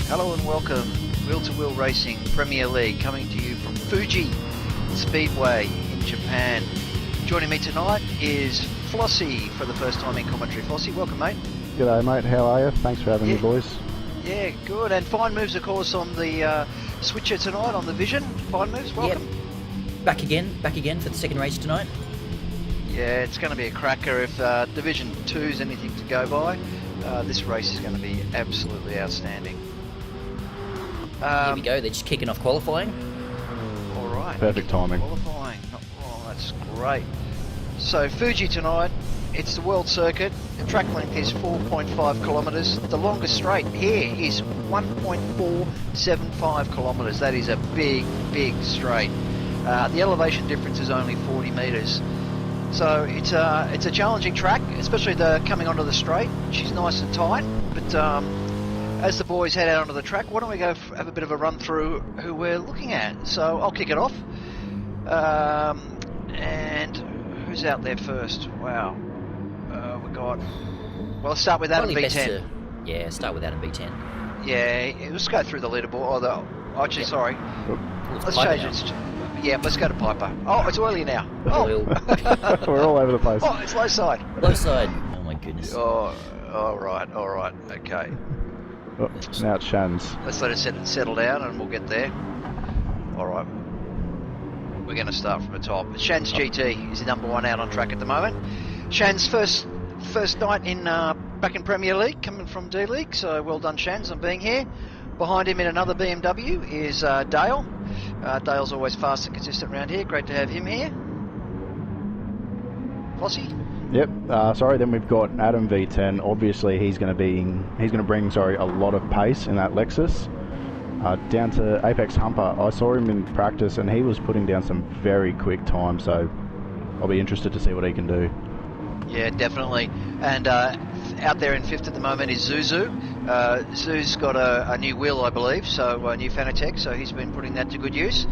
Hello and welcome, Wheel to Wheel Racing Premier League, coming to you from Fuji Speedway in Japan. Joining me tonight is Flossie for the first time in commentary. Flossie, welcome mate. G'day mate, how are you? Thanks for having me boys. Yeah, good. And fine moves of course on the switcher tonight on the Vision. Fine moves, welcome. Yep. Back again for the second race tonight. Yeah, it's going to be a cracker. If Division 2 is anything to go by, this race is going to be absolutely outstanding. Here we go, they're just kicking off qualifying. Alright. Perfect timing. Qualifying. Oh, that's great. So Fuji tonight, it's the World Circuit. The track length is 4.5 kilometres. The longest straight here is 1.475 kilometres. That is a big, big straight. The elevation difference is only 40 metres. So it's a challenging track, especially coming onto the straight, which is nice and tight. But as the boys head out onto the track, why don't we go have a bit of a run through who we're looking at. So I'll kick it off. And who's out there first? Wow. We got... Well, let's start with Adam V10. Yeah, start with Adam V10. Yeah, let's go through the leaderboard. Actually, sorry. Let's change it. Yeah, let's go to Piper. Oh, it's early now. Oh. We're all over the place. Oh, it's low side. Low side. Oh my goodness. Oh, all right, okay. Oh, now it's Shan's. Let's let it settle down and we'll get there. All right. We're going to start from the top. Shan's GT is the number one out on track at the moment. Shan's first night in back in Premier League, coming from D League. So well done, Shan's, on being here. Behind him in another BMW is Dale. Dale's always fast and consistent around here. Great to have him here. Flossie? Yep. Then we've got Adam V10. Obviously, he's going to bring a lot of pace in that Lexus. Down to Apex Humper. I saw him in practice, and he was putting down some very quick time. So I'll be interested to see what he can do. Yeah, definitely. And out there in fifth at the moment is Zuzu. Zu's got a new wheel, I believe, so a new Fanatec, so he's been putting that to good use.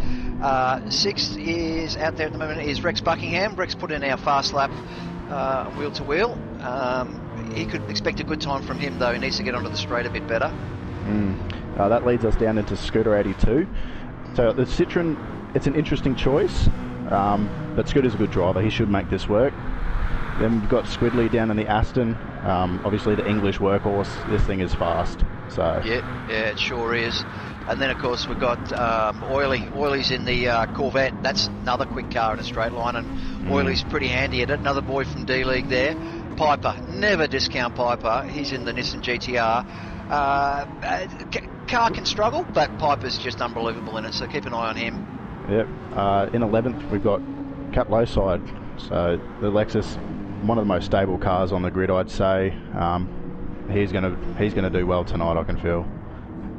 Sixth is out there at the moment is Rex Buckingham. Rex put in our fast lap wheel to wheel. He could expect a good time from him, though. He needs to get onto the straight a bit better. That leads us down into Scooter 82. So the Citroen, it's an interesting choice, but Scooter's a good driver. He should make this work. Then we've got Squidley down in the Aston. Obviously the English workhorse. This thing is fast. So yeah, it sure is. And then of course we've got Oily. Oily's in the Corvette. That's another quick car in a straight line, and Oily's pretty handy at it. Another boy from D League there. Piper, never discount Piper. He's in the Nissan GTR. Car can struggle, but Piper's just unbelievable in it. So keep an eye on him. Yep. In 11th we've got Cat Lowside. So the Lexus, one of the most stable cars on the grid, I'd say. He's gonna do well tonight, I can feel.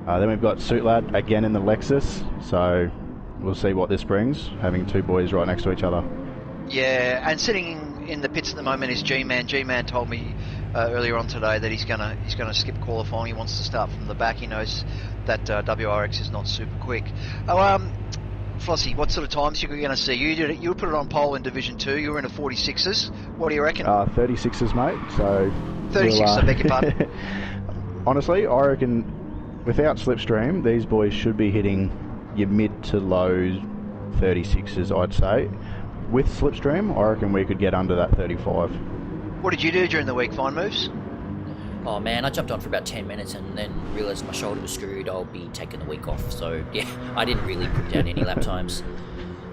Then we've got Suit Lad again in the Lexus, so we'll see what this brings, having two boys right next to each other. Yeah, and sitting in the pits at the moment is G-Man. G-Man told me earlier on today that he's gonna skip qualifying. He wants to start from the back. He knows that WRX is not super quick. Flossie, what sort of times are you going to see? You put it on pole in Division 2. You were in a 46s. What do you reckon? 36s, mate. So 36s, I beg your pardon. Honestly, I reckon without slipstream, these boys should be hitting your mid to low 36s, I'd say. With slipstream, I reckon we could get under that 35. What did you do during the week? Fine moves? Oh man, I jumped on for about 10 minutes and then realised my shoulder was screwed. I'll be taking the week off. So yeah, I didn't really put down any lap times.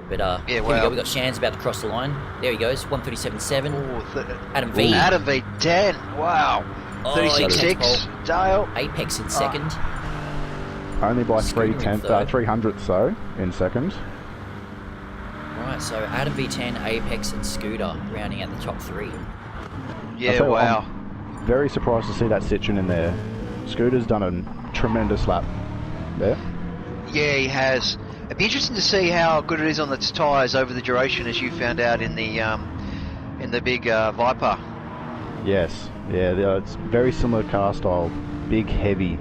But here we go. We got Shan's about to cross the line. There he goes, 1:37.7. Adam V. Adam V10. Wow. 36.6. Dale. Apex in second. Only by 300ths though in second. Right, so Adam V10, Apex, and Scooter rounding out the top three. Yeah, wow. I'm very surprised to see that Citroen in there. Scooter's done a tremendous lap there. Yeah, he has. It'd be interesting to see how good it is on its tyres over the duration, as you found out in the big Viper. Yes, yeah, it's very similar car style, big, heavy.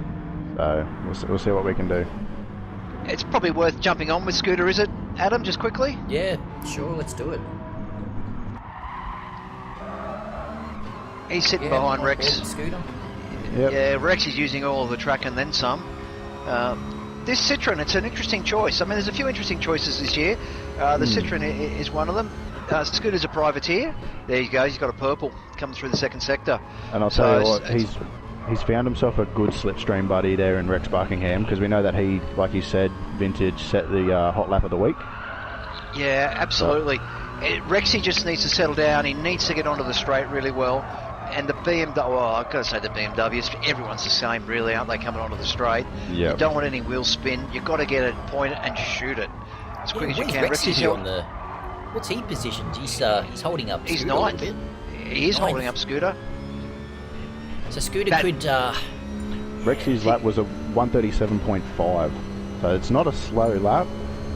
So we'll see what we can do. It's probably worth jumping on with Scooter, is it, Adam? Just quickly. Yeah, sure. Let's do it. He's sitting behind Rex. Scooter. Yep. Yeah, Rex is using all of the track and then some. This Citroen, it's an interesting choice. I mean, there's a few interesting choices this year. The Citroen is one of them. Scooter's a privateer. There you go. He's got a purple coming through the second sector. And I'll tell you what, he's found himself a good slipstream buddy there in Rex Buckingham, because we know that he, like you said, Vintage set the hot lap of the week. Yeah, absolutely. Rexy just needs to settle down. He needs to get onto the straight really well. And the BMW, well, I've got to say the BMWs, everyone's the same really, aren't they, coming onto the straight? Yep. You don't want any wheel spin. You've got to get it, point it and shoot it as quick as you can. Rexy's on the... What's he positioned? He's holding up He's Scooter ninth. a little bit. He is holding up Scooter. So Scooter could... Rexy's lap was a 137.5. So it's not a slow lap,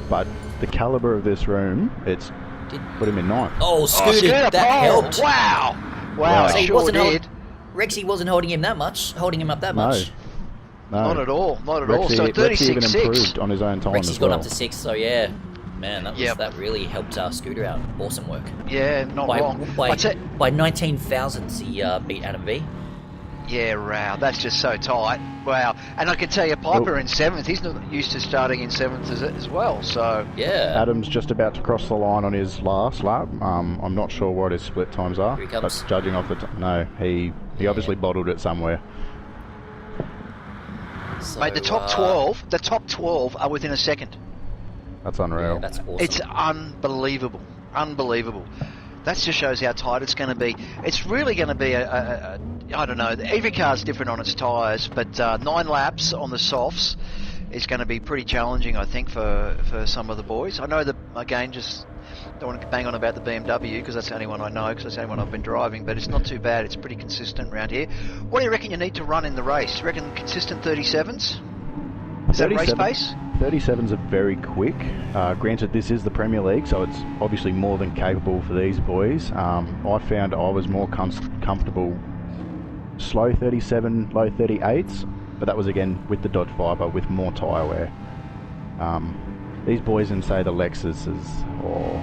but the calibre of this room, it's put him in ninth. Oh, Scooter, that helped. Wow, So it sure did. Rexy wasn't holding him up that much. No. Not at all. So Rexy even 36.6. improved on his own time Rexy's as well. gone up to 6, so yeah. Man, that really helped Scooter out. Awesome work. Yeah, not wrong. By 19 thousandths, he beat Adam V. Yeah, wow, that's just so tight. Wow, and I can tell you, Piper in 7th, he's not used to starting in 7th as well, so... Yeah. Adam's just about to cross the line on his last lap. I'm not sure what his split times are. Here he comes. But judging off the... No, he obviously bottled it somewhere. So, mate, the top 12 are within a second. That's unreal. Yeah, that's awesome. It's unbelievable. That just shows how tight it's going to be. It's really going to be I don't know, every car's different on its tyres, but 9 laps on the softs is going to be pretty challenging, I think, for some of the boys. I know that, again, just don't want to bang on about the BMW because that's the only one I know, because that's the only one I've been driving, but it's not too bad. It's pretty consistent around here. What do you reckon you need to run in the race? You reckon consistent 37s? Is that race pace? 37s are very quick. Granted, this is the Premier League, so it's obviously more than capable for these boys. I found I was more comfortable slow 37, low 38s, but that was again with the Dodge Viper with more tyre wear. These boys in, say, the Lexuses, or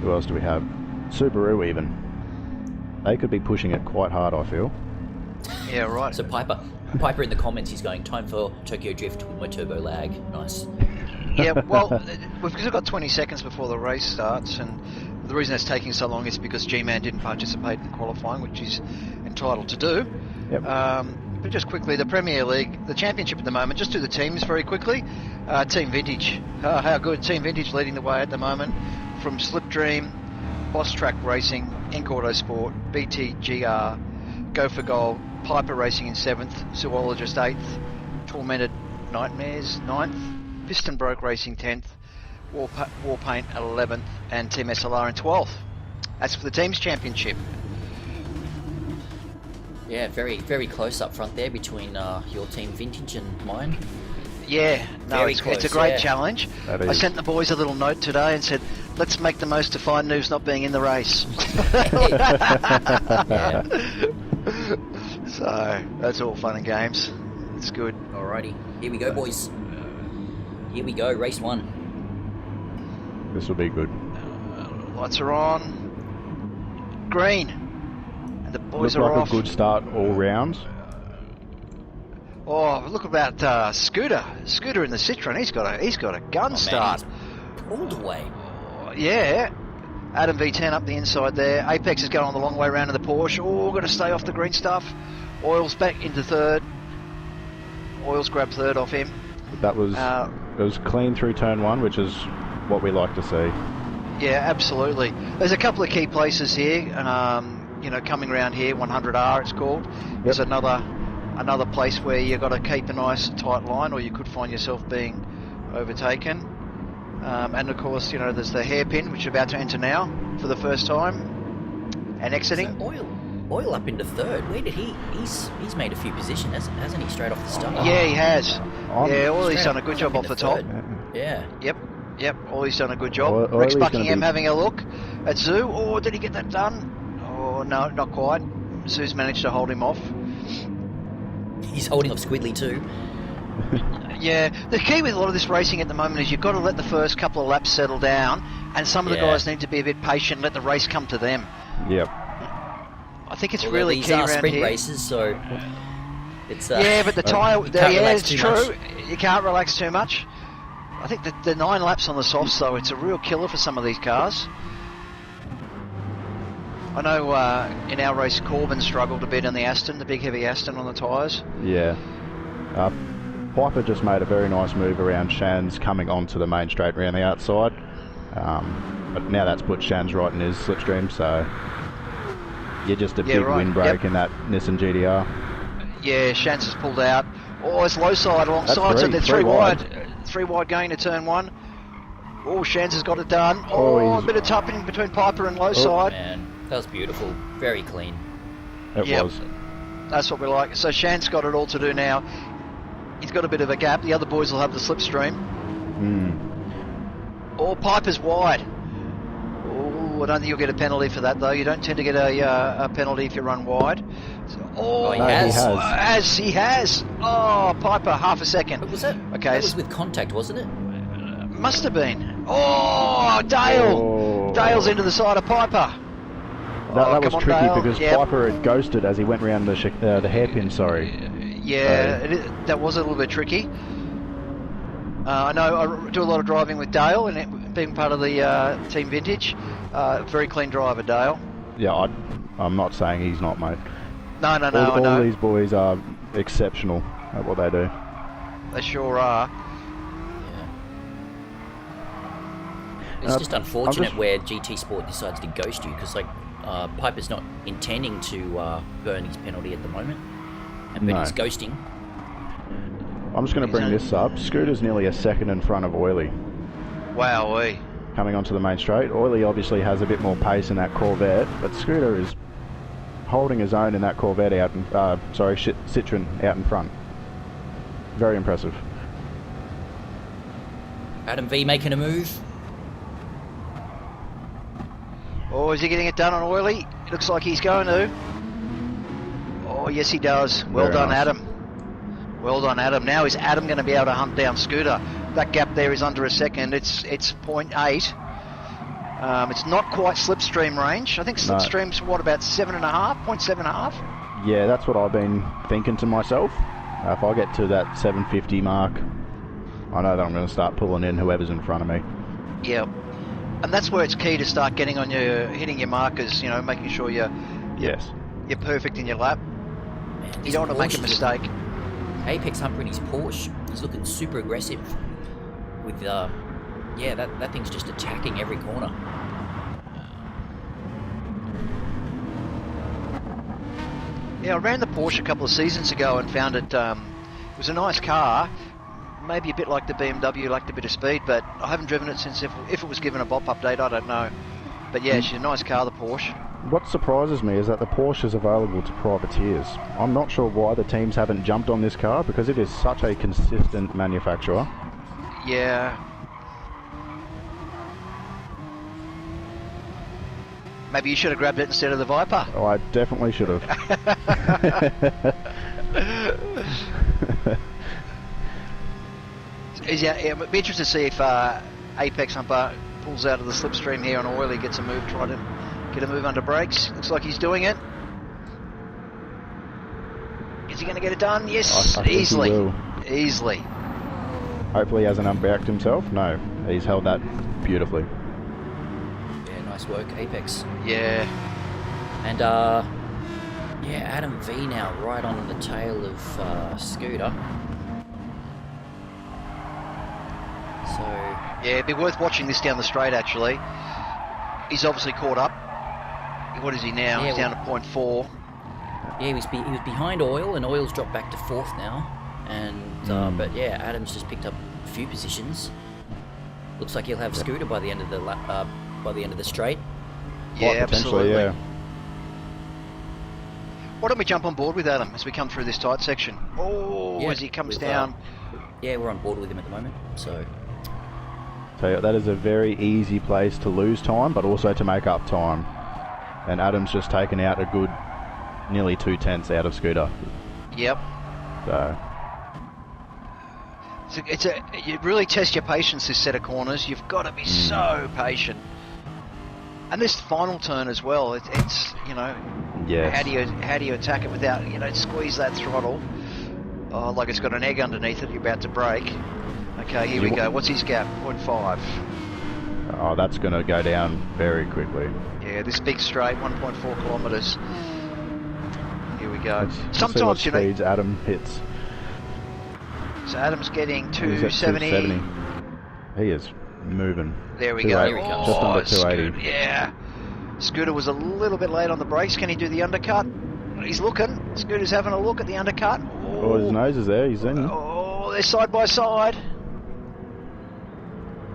who else do we have? Subaru even. They could be pushing it quite hard, I feel. Yeah, right. So Piper in the comments, he's going, time for Tokyo Drift with my turbo lag. Nice. Yeah, well, we've still got 20 seconds before the race starts, and the reason it's taking so long is because G-Man didn't participate in qualifying, which he's entitled to do. Yep. But just quickly, the Premier League, the Championship at the moment, just do the teams very quickly. Team Vintage, how good. Team Vintage leading the way at the moment from Slipstream, Boss Track Racing, Inc Autosport, BTGR, Go for Gold, Piper Racing in 7th, Zoologist 8th, Tormented Nightmares 9th, Piston Broke Racing 10th, Warpaint 11th, and Team SLR in 12th. That's for the Teams Championship. Yeah, very, very close up front there between your team Vintage and mine. Yeah, no, it's a great challenge. I sent the boys a little note today and said, let's make the most of Fine News not being in the race. So, that's all fun and games. It's good. Alrighty, here we go, boys. Here we go, race 1. This will be good. Lights are on. Green. And the boys Looks are like off. a good start all round. Oh, look about Scooter. Scooter in the Citroen. He's got a gun start. Man, pulled away. Yeah. Adam V10 up the inside there. Apex is going on the long way around in the Porsche. Oh, got to stay off the green stuff. Oil's back into 3rd. Oil's grabbed 3rd off him. That was it was clean through turn 1, which is what we like to see. Yeah, absolutely. There's a couple of key places here. Coming around here, 100R it's called. There's another place where you've got to keep a nice tight line, or you could find yourself being overtaken. And of course, there's the hairpin, which is about to enter now for the first time, and exiting. So Oil up into 3rd. Where did he's made a few positions, hasn't he? Straight off the start. Yeah, he has. Oil's done a good job off the top. Yeah. Yep. Oil's done a good job. Rex Buckingham having a look at Zoo. Oh, did he get that done? Oh no, not quite. Zoo's managed to hold him off. He's holding off Squidly too. Yeah, the key with a lot of this racing at the moment is you've got to let the first couple of laps settle down, and some of the guys need to be a bit patient, let the race come to them. Yep. I think it's really key around sprint here. Races, so It's yeah, but the tyre, it's true. Much. You can't relax too much. I think the 9 laps on the softs, though, it's a real killer for some of these cars. I know in our race, Corbin struggled a bit in the Aston, the big heavy Aston on the tyres. Yeah. Piper just made a very nice move around Shan's coming onto the main straight around the outside. But now that's put Shan's right in his slipstream, so you're just a big windbreak in that Nissan GTR. Yeah, Shan's has pulled out. Oh, it's low side alongside, so they're three wide. 3 wide going to turn 1. Oh, Shan's has got it done. Oh, a bit of tupping between Piper and low side. Man, that was beautiful. Very clean. It was. That's what we like. So Shan's got it all to do now. He's got a bit of a gap. The other boys will have the slipstream. Oh, Piper's wide. Oh, I don't think you'll get a penalty for that, though. You don't tend to get a penalty if you run wide. So, he has. He has. Oh, Piper, half a second. But was that? Okay, that was with contact, wasn't it? Must have been. Oh, Dale. Oh. Dale's into the side of Piper. That was tricky Dale. because Piper had ghosted as he went round the hairpin, that was a little bit tricky. I know I do a lot of driving with Dale and being part of the Team Vintage. Very clean driver, Dale. Yeah, I'm not saying he's not, mate. No, I know. All these boys are exceptional at what they do. They sure are. Yeah. It's just unfortunate where GT Sport decides to ghost you, because Piper's not intending to burn his penalty at the moment, but he's ghosting. I'm just going to bring this up. Scooter's nearly a second in front of Oily. Wowee. Coming onto the main straight. Oily obviously has a bit more pace in that Corvette, but Scooter is holding his own in that Corvette Citroen out in front. Very impressive. Adam V making a move. Oh, is he getting it done on Oily? It looks like he's going to. Oh, yes he does. Well done, nice. Adam. Well done, Adam. Now is Adam going to be able to hunt down Scooter? That gap there is under a second. It's 0.8. It's not quite slipstream range. I think slipstream's about 7.5, 0.7.5. Yeah, that's what I've been thinking to myself. If I get to that 750 mark, I know that I'm going to start pulling in whoever's in front of me. Yeah, and that's where it's key to start hitting your markers. You know, making sure you're perfect in your lap. Man, you don't want to make a mistake. Apex Humper in his Porsche, he's looking super aggressive with that thing's just attacking every corner. Yeah, I ran the Porsche a couple of seasons ago and found it was a nice car, maybe a bit like the BMW, lacked a bit of speed, but I haven't driven it since if it was given a BOP update, I don't know. But yeah, she's a nice car, the Porsche. What surprises me is that the Porsche is available to privateers. I'm not sure why the teams haven't jumped on this car, because it is such a consistent manufacturer. Yeah. Maybe you should have grabbed it instead of the Viper. Oh, I definitely should have. It'd be interesting to see if Apex Humper pulls out of the slipstream here on Oily, gets a move, try to get a move under brakes. Looks like he's doing it. Is he going to get it done? Yes, easily. Easily. Hopefully he hasn't unbacked himself. No, he's held that beautifully. Yeah, nice work, Apex. Yeah. And, Adam V now right on the tail of Scooter. So... Yeah, it'd be worth watching this down the straight, actually. He's obviously caught up. What is he now? He's down to 0.4. Yeah, he was behind Oil, and Oil's dropped back to 4th now. And but yeah, Adam's just picked up a few positions. Looks like he'll have Scooter by the end of the straight. Yeah, absolutely. Yeah. Why don't we jump on board with Adam as we come through this tight section? As he comes down. We're on board with him at the moment. So that is a very easy place to lose time, but also to make up time. And Adam's just taken out a good nearly 2/10 out of Scooter. Yep. So you really test your patience this set of corners. You've got to be so patient. And this final turn as well. It's Yes. how do you attack it without squeeze that throttle? Oh, like it's got an egg underneath it. You're about to break. Okay, here we go. What's his gap? 0.5. Oh, that's going to go down very quickly. Yeah, this big straight, 1.4 kilometres. Here we go. Sometimes, you know, speeds Adam hits. So Adam's getting 270. 270. He is moving. There we go. Here he comes. Just under 280. Scooter, yeah. Scooter was a little bit late on the brakes. Can he do the undercut? He's looking. Scooter's having a look at the undercut. Oh, his nose is there. He's in. Oh, they're side by side.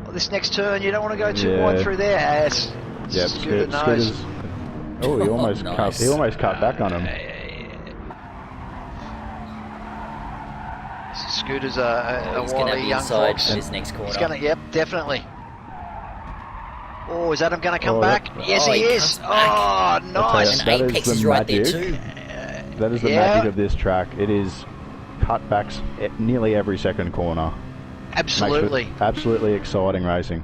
Oh, this next turn, you don't want to go too wide through there. Yes. Yep. Scooter knows. Oh, he almost cut. He almost cut back on him. Scooter's a wily young fox. His next corner. He's gonna, yep, definitely. Oh, is Adam going to come back? Yes, he is. Oh, nice. And Apex is right there too. That is the magic of this track. It is cutbacks at nearly every second corner. Absolutely. Absolutely exciting racing.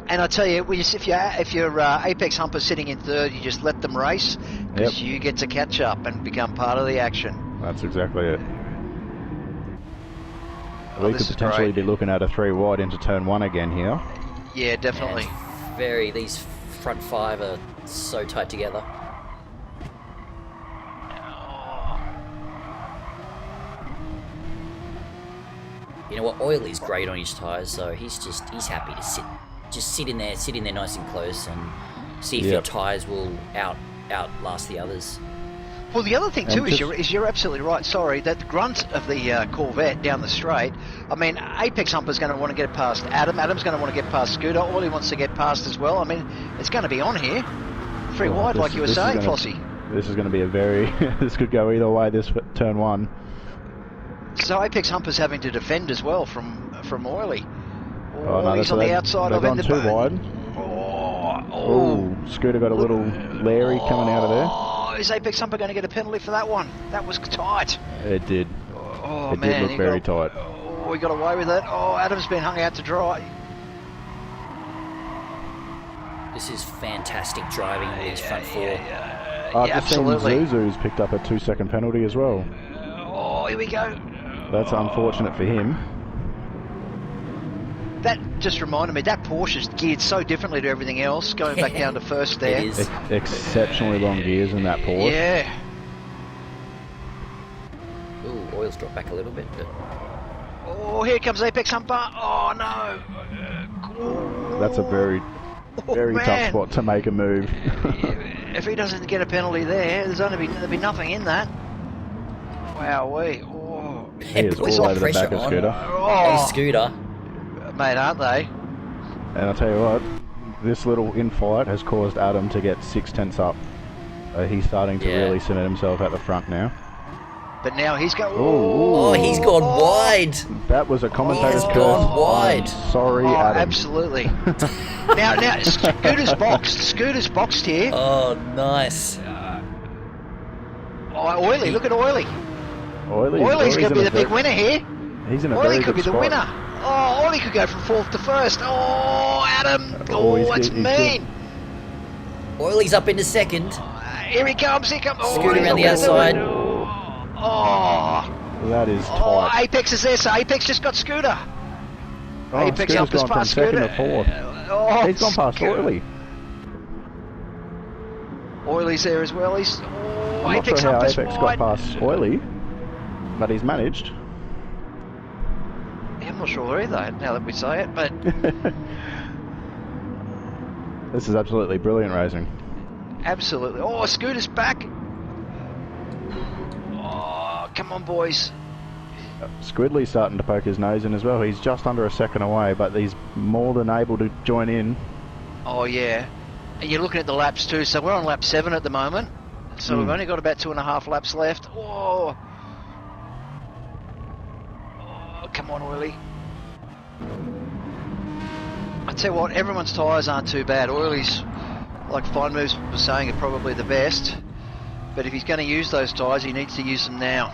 And I tell you, if your Apex Humper's sitting in third, you just let them race because you get to catch up and become part of the action. That's exactly it. We could potentially be looking at a 3 wide into turn 1 again here. Yeah, definitely. These front 5 are so tight together. You know what? Oily's great on his tyres, so he's happy to sit in there nice and close and see if your tyres will outlast the others. Well, the other thing too is you're absolutely right. Sorry, that grunt of the Corvette down the straight. I mean, Apex Humper's going to want to get past Adam. Adam's going to want to get past Scooter. Oily wants to get past as well. I mean, it's going to be on here. 3 wide, like you were saying, Flossie. This is going to be a very... this could go either way, this turn 1. So Apex Humper's having to defend as well from Oily. Oh, no, he's on the outside of it. Too wide. Oh, Scooter got a little Larry coming out of there. Is Apex Humper going to get a penalty for that one? That was tight. It did. Oh, it man. Did look very tight. Oh, we got away with it. Oh, Adam's been hung out to dry. This is fantastic driving with these front 4. Absolutely. Zuzu's picked up a 2-second penalty as well. Oh, here we go. That's unfortunate for him. That just reminded me, that Porsche's geared so differently to everything else, going back down to first there. It is. Exceptionally long gears in that Porsche. Yeah. Ooh, oil's dropped back a little bit, but... Oh, here comes Apex Humper. Oh, no. That's a very tough spot to make a move. If he doesn't get a penalty there'll be nothing in that. Wowee. Oh. He is all over the back of Scooter. Hey, Scooter. Mate, aren't they? And I'll tell you what, this little infight has caused Adam to get 6/10 up. He's starting to really cement himself at the front now. But now he's going... Oh, he's gone wide. That was a commentator's curse. He's gone wide. Sorry, Adam. Absolutely. now, Scooter's boxed here. Oh, nice. Oily, look at Oily. Oily's going to be the big winner here. He's in a Oily very could good be the spot. winner. Oh, Oily could go from 4th to 1st. Oh, Adam. That's mean. Oily's up into 2nd. Here he comes. Scooter around the outside. Oh. That is tight. Oh, Apex is there, so Apex just got Scooter. Apex Scooter's gone from 2nd to 4th. He's gone past Oily. Oily's there as well. I'm not sure how Apex got past Oily, but he's managed. I'm not sure either, now that we say it, but... This is absolutely brilliant racing. Absolutely. Oh, Scooter's back. Oh, come on, boys. Squidley's starting to poke his nose in as well. He's just under a second away, but he's more than able to join in. Oh, yeah. And you're looking at the laps too, so we're on lap 7 at the moment. So we've only got about 2.5 laps left. Oh, come on, Oily. I tell you what, everyone's tyres aren't too bad. Oily's, like Fine Moves was saying, are probably the best. But if he's going to use those tyres, he needs to use them now.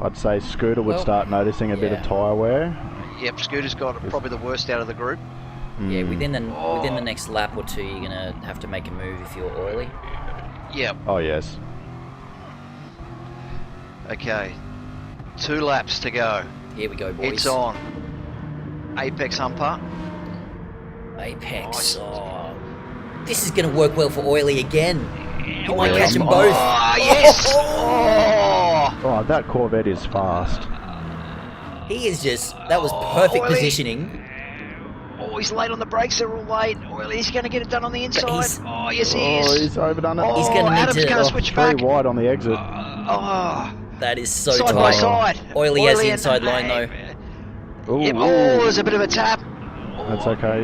I'd say Scooter would start noticing a bit of tyre wear. Yep, Scooter's got probably the worst out of the group. Yeah, within the next lap or two, you're going to have to make a move if you're Oily. Yep. Oh, yes. Okay. 2 laps to go. Here we go, boys. It's on. Apex Humper. Apex. Oh, this is going to work well for Oily again. He might catch them both. Oh, yes! Oh, that Corvette is fast. He is just... That was perfect Oily. positioning. Oh, he's late on the brakes. They're all late. Oily, he's going to get it done on the inside. Oh, yes, he is. Oh, he's overdone it. He's going to need Adam's to... going to switch back. 3 wide on the exit. That is so side tight. by side. Oily has the inside line, though. Ooh, Yep. ooh. Oh, there's a bit of a tap. That's okay.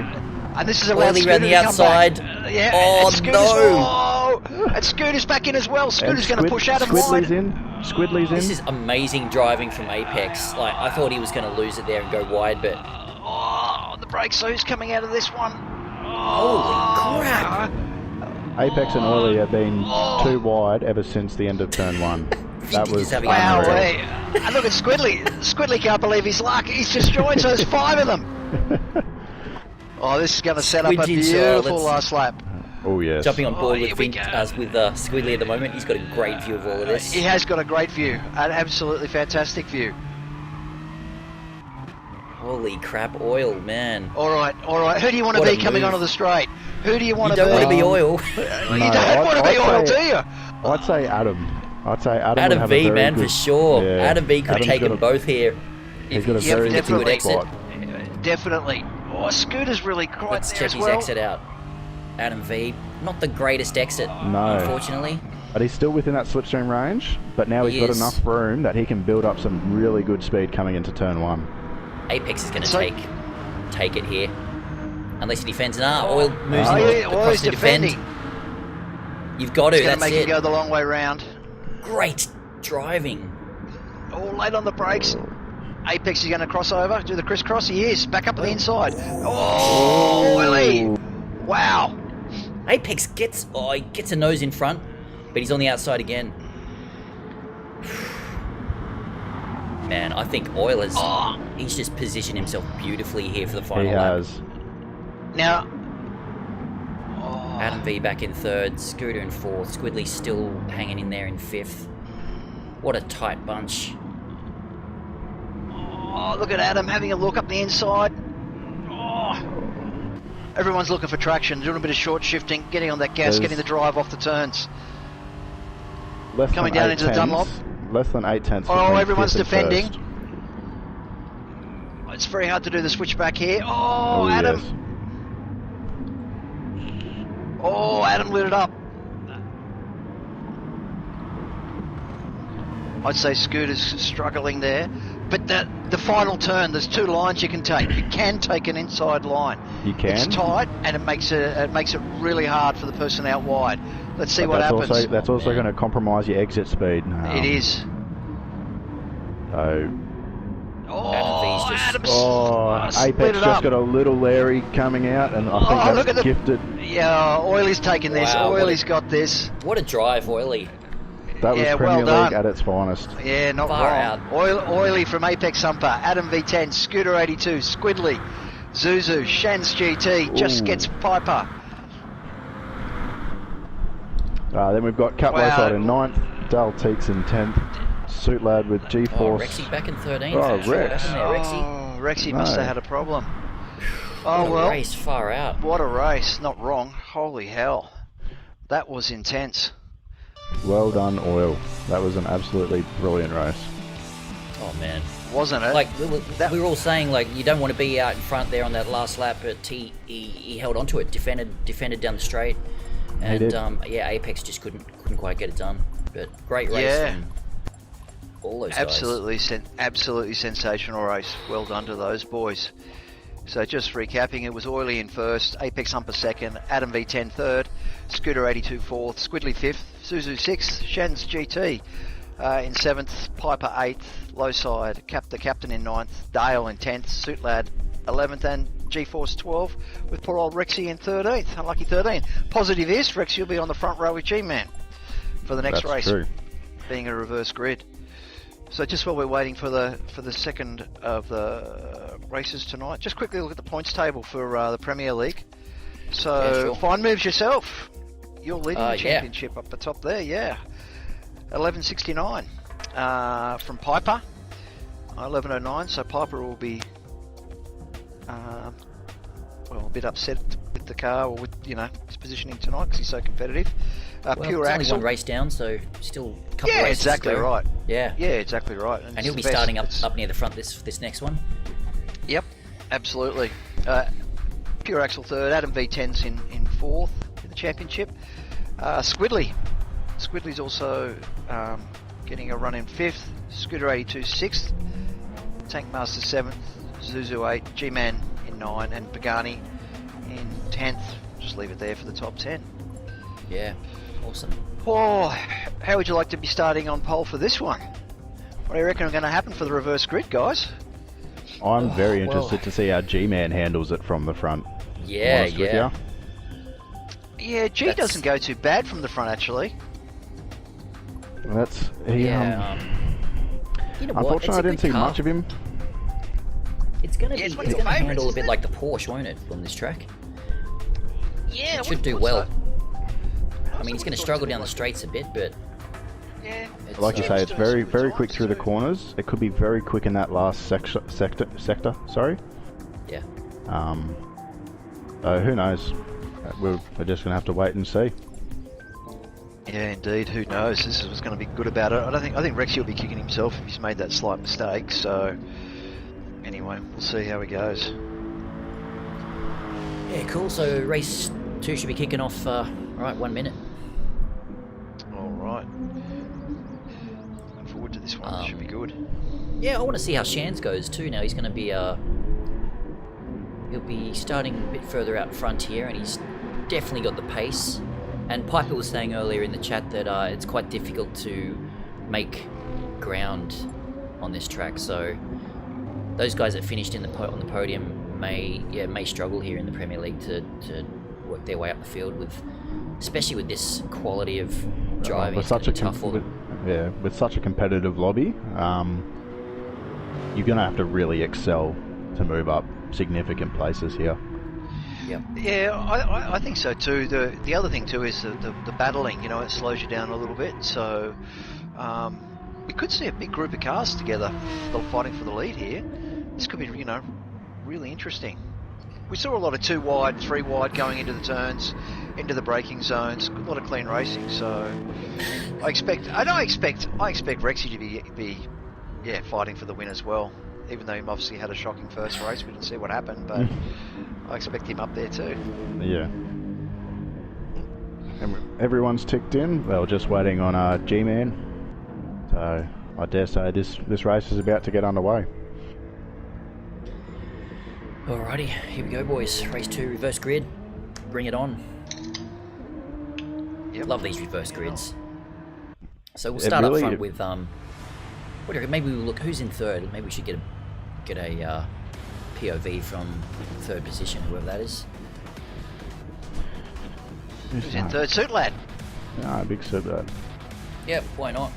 And this is around Oily around the outside. Yeah, Oh, and no. And Scooter's back in as well. Scooter's And going to push Adam Squidley's wide. in. Squidley's in. This is amazing driving from Apex. Like, I thought he was going to lose it there and go wide, but... Oh, on the brakes. So who's coming out of this one? Holy crap. Apex and Oily have been 2 wide ever since the end of turn 1. That was having Wow, unreal. and look at Squidley. Squidley can't believe his luck. He's just joined, so there's 5 of them. Oh, this is going to set up a Squidgy beautiful style, last lap. Oh, yes. Jumping on board here with, we go. Squidley at the moment. He's got a great view of all of this. He has got a great view, an absolutely fantastic view. Holy crap, Oil, man. All right. Who do you want to What be a coming move. onto the straight? Who do you want You to be? don't want to be Oil. You don't want to be Oil, do you? I'd say Adam. I'd say Adam would Adam have V, a very man, good, for sure. Yeah. Adam V could Adam's take got them a- both here. He's got a Yep, very definitely. good exit. spot. Definitely. Oh, Scooter's really quite Let's there check as his well. exit out. Adam V, not the greatest exit, No. unfortunately. But he's still within that slipstream range, but now he's He got is. enough room that he can build up some really good speed coming into turn 1. Apex is going to So- take it here. Unless he defends. Oil moves Oh, in yeah, across he's to defend. defending. You've got to, He's going that's to make it. him go the long way round. Great driving. Oh, late on the brakes. Apex is going to cross over, do the crisscross. He is back up on the inside. Oh, Oily! Wow. Apex gets a nose in front, but he's on the outside again. Man, I think Oil has he's just positioned himself beautifully here for the final He lap. has. Now, Adam V back in 3rd, Scooter in 4th, Squidley still hanging in there in 5th. What a tight bunch. oh, look at Adam having a look up the inside. Oh. Everyone's looking for traction, doing a bit of short shifting, getting on that gas, There's- getting the drive off the turns. Less Coming than down 8 into the tenths, Dunlop. Less than 8 tenths. Oh, between everyone's 5th and defending. 1st. It's very hard to do the switch back here. Oh, Oh, Adam. yes. Oh, Adam lit it up. I'd say Scooter's struggling there. But the final turn, there's 2 lines you can take. You can take an inside line. You can. It's tight, and it makes it really hard for the person out wide. Let's see But what that's happens. that's also going to compromise your exit speed. It is. So, Oh, V's just- Adam's Apex split it just up. got a little Larry coming out, and I think Oh, that's look at the- gifted. Yeah, Oily's taking this. Wow, what Oily's got this. What a drive, Oily. That was Yeah, Premier well League done. at its finest. Yeah, not Far wrong. out. Oily from Apex Humper, Adam V10, Scooter 82, Squidley, Zuzu, Shans GT, just Ooh. gets Piper. Then we've got Cut Wow. Lowside in 9th, Dale Teeks in 10th, Suit Lad with Oh, G-Force. Rexy back in 13th. Oh, Not sure what Rex. happened there, Rexy. Oh, Rexy No. must have had a problem. Oh, What a well, race, far out. what a race. Not wrong. Holy hell. That was intense. Well done, Oil. That was an absolutely brilliant race. Oh, man. Wasn't it? Like, we were all saying, like, you don't want to be out in front there on that last lap, but he held onto it, defended down the straight. And, did. yeah, Apex just couldn't quite get it done. But great race Yeah. from all those guys. Absolutely sensational race. Well done to those boys. So just recapping, it was Oily in 1st, Apex Humper 2nd, Adam V10 3rd, Scooter 82 4th, Squidley 5th, Suzu 6th, Shans GT in 7th, Piper 8th, Lowside, the captain in 9th, Dale in 10th, Suit Lad 11th, and G-Force 12, with poor old Rexy in 13th, unlucky 13. Positive is, Rexy will be on the front row with G-Man for the next That's race, true. being a reverse grid. So just while we're waiting for the second of the races tonight, just quickly look at the points table for the Premier League. So Yeah, sure. fine moves yourself. You're leading the Yeah. championship up the top there, yeah. 1169 from Piper. 11:09. So Piper will be, a bit upset with the car or with his positioning tonight because he's so competitive. Pure it's Axel. only one race down, so still a couple of races exactly to go. right. Yeah, exactly right. And he'll be starting up near the front this next one. Yep, absolutely. Pure Axel third, Adam V10's in fourth in the championship. Squidley's also getting a run in fifth. Scooter 82 sixth. Tank Master seventh. Zuzu 8. G-Man in 9, and Pagani in 10th. Just leave it there for the top 10. Yeah, awesome. Oh, how would you like to be starting on pole for this one? What do you reckon is going to happen for the reverse grid, guys? I'm very interested to see how G-Man handles it from the front. Yeah. Yeah, G doesn't go too bad from the front, actually. Unfortunately, I didn't see much of him. It's going to handle a bit like the Porsche, won't it, from this track? Yeah, it should do well. I mean, he's going to struggle down the straights a bit, but yeah, like you say, it's very, very quick through the corners. It could be very quick in that last sector. Sorry. Yeah. Who knows? We're just going to have to wait and see. Yeah, indeed. Who knows? This is what's going to be good about it. I think Rexy will be kicking himself if he's made that slight mistake. So, anyway, we'll see how he goes. Yeah, cool. So race 2 should be kicking off. Right, 1 minute. All right. Looking forward to this one. It should be good. Yeah, I want to see how Shans goes too. Now he's going to be he'll be starting a bit further out front here, and he's definitely got the pace. And Piper was saying earlier in the chat that it's quite difficult to make ground on this track. So those guys that finished on the podium may struggle here in the Premier League to work their way up the field especially with this quality of driving. With such a competitive lobby, you're going to have to really excel to move up significant places here. Yeah, I think so too. The other thing too is the battling. It slows you down a little bit. So we could see a big group of cars together fighting for the lead here. This could be really interesting. We saw a lot of 2 wide, 3 wide going into the turns, into the braking zones. A lot of clean racing. So I expect Rexy to be fighting for the win as well. Even though he obviously had a shocking first race, we didn't see what happened, but I expect him up there too. Yeah. Everyone's ticked in. Well, just waiting on G-Man. So I dare say this race is about to get underway. Alrighty, here we go, boys. Race 2, reverse grid. Bring it on. Yep. Love these reverse grids. So we'll start up front with what do you reckon? Maybe we'll look who's in third. Maybe we should get a POV from third position, whoever that is. Who's in third? Suit Lad. Ah, big Suit Lad. Yep, why not?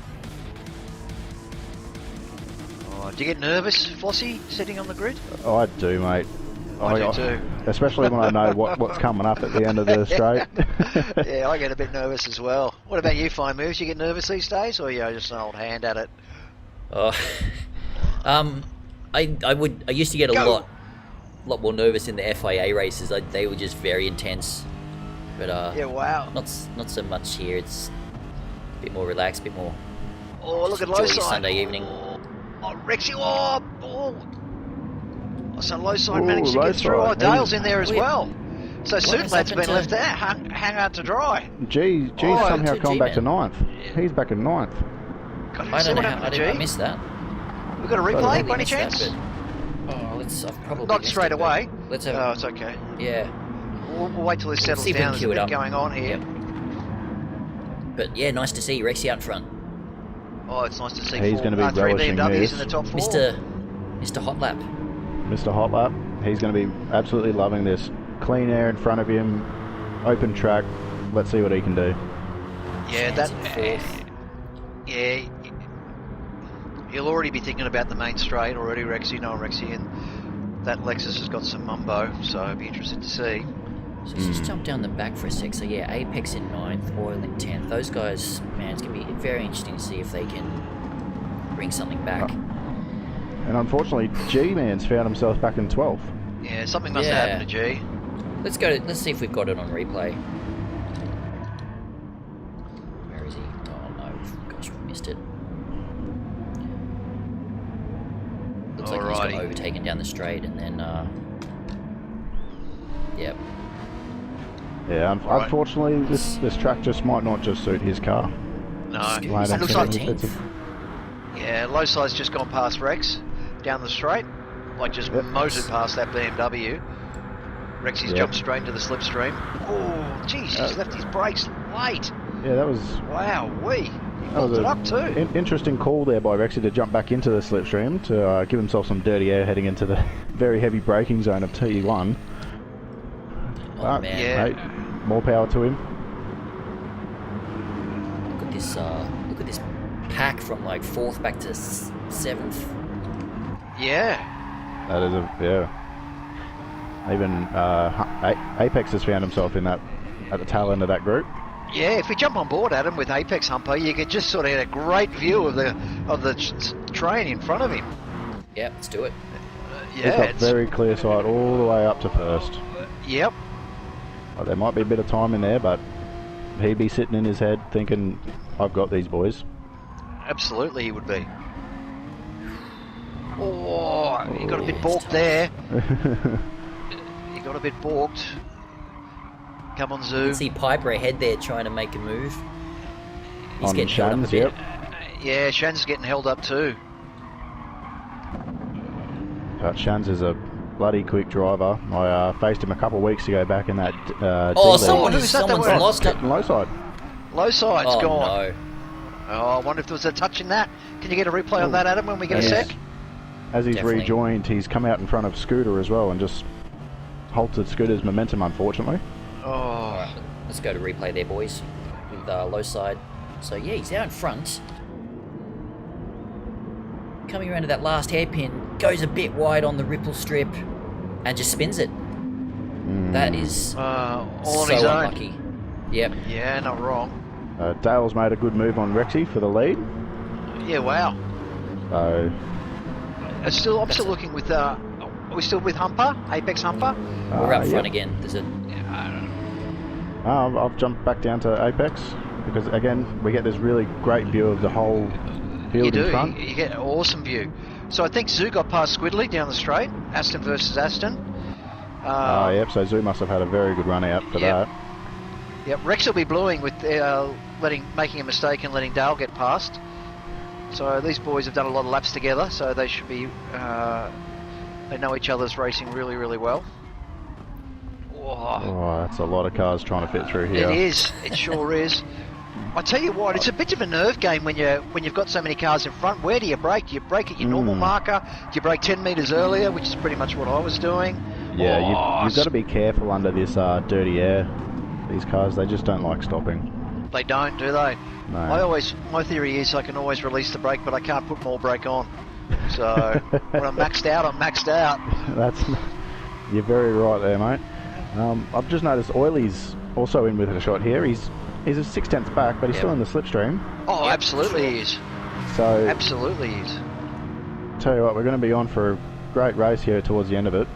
Oh, do you get nervous, Flossie, sitting on the grid? Oh, I do, mate. I do too. Especially when I know what's coming up at the end of the straight. Yeah, I get a bit nervous as well. What about you, Fine Moves? You get nervous these days, or are you just an old hand at it? Oh, I used to get a lot more nervous in the FIA races. They were just very intense. But yeah, wow. Not so much here. It's a bit more relaxed, a bit more. Oh, look at low side. Sunday evening. Oh, Rexy! Oh, so low side managed to get through. Oh, Dale's in there as well. So Suit Lad's been left there, hung out to dry. G's somehow gone back to 9th. He's back in 9th. God, I don't know how I missed that. We've got a replay by any chance? I've probably not straight away. Let's have. Oh, it's okay. Yeah. We'll wait till this settles down. There's a bit going on here. Yep. But yeah, nice to see Rexy out front. Oh, it's nice to see he's going to be 3 relishing BMWs this. in the top 4. Mr. Hot Lap. Mr. Hot Lap. He's going to be absolutely loving this. Clean air in front of him. Open track. Let's see what he can do. Yeah, yeah. He'll already be thinking about the main straight already, Rexy, and that Lexus has got some mumbo, so I'd be interested to see. So let's just jump down the back for a sec. So yeah, Apex in 9th, Oil in 10th. Those guys, man, it's going to be very interesting to see if they can bring something back. And unfortunately, G-Man's found himself back in 12th. Yeah, something must have happened to G. Let's see if we've got it on replay. Where is he? Oh no, gosh, we missed it. Looks like he's got overtaken down the straight and then, yep. Yeah, unfortunately, this track just might not just suit his car. No, it looks like 10th. Yeah, low side's just gone past Rex down the straight, like just motored past that BMW. Rexy's jumped straight into the slipstream. Oh, geez, he's left his brakes late. Yeah, that was... Wow-wee. He pulled it up too. Interesting call there by Rexy to jump back into the slipstream to give himself some dirty air heading into the very heavy braking zone of T1. Oh, man. Yeah. Mate, more power to him. Look at this pack from like 4th back to 7th. Yeah. That is Even Apex has found himself in that at the tail end of that group. Yeah, if we jump on board, Adam, with Apex Humper, you can just sort of get a great view of the train in front of him. Yeah, let's do it. He's got very clear sight all the way up to first. Yep. Well, there might be a bit of time in there, but he'd be sitting in his head thinking, I've got these boys. Absolutely he would be. Oh, he got a bit balked there. He got a bit balked. Come on, Zoo. You can see Piper ahead there trying to make a move. He's getting held up a bit. Yeah, Shan's getting held up too. But Shans is a bloody quick driver. I faced him a couple of weeks ago back in that someone's lost it. Low side. Low side's gone. No. Oh, I wonder if there was a touch in that. Can you get a replay on that, Adam, when we get a sec? As he's rejoined, he's come out in front of Scooter as well and just halted Scooter's momentum, unfortunately. Oh. Alright, let's go to replay there, boys. With low side. So, yeah, he's out in front. Coming around to that last hairpin, goes a bit wide on the ripple strip and just spins it. That is all on so his own. unlucky. Yep. Yeah, not wrong. Dale's made a good move on Rexy for the lead. Yeah, wow. I'm still looking with. Are we still with Humper? Apex Humper? We're up front again. There's a. I've jumped back down to Apex because again we get this really great view of the whole field in front. You get an awesome view. So I think Zoo got past Squiddly down the straight. Aston versus Aston. Yep. So Zoo must have had a very good run out for that. Yep. Rex will be bluing with making a mistake and letting Dale get past. So these boys have done a lot of laps together, so they should be. They know each other's racing really, really well. Oh, that's a lot of cars trying to fit through here. It is. It sure is. I tell you what, it's a bit of a nerve game when you've got so many cars in front. Where do you brake? Do you brake at your normal marker? Do you brake 10 metres earlier, which is pretty much what I was doing? Yeah, you've got to be careful under this dirty air. These cars, they just don't like stopping. They don't, do they? No. My theory is I can always release the brake, but I can't put more brake on. So when I'm maxed out, I'm maxed out. You're very right there, mate. I've just noticed Oiley's also in with a shot here. He's a 6/10 back, but he's still in the slipstream. Oh, absolutely he is. So absolutely he is. Tell you what, we're going to be on for a great race here towards the end of it.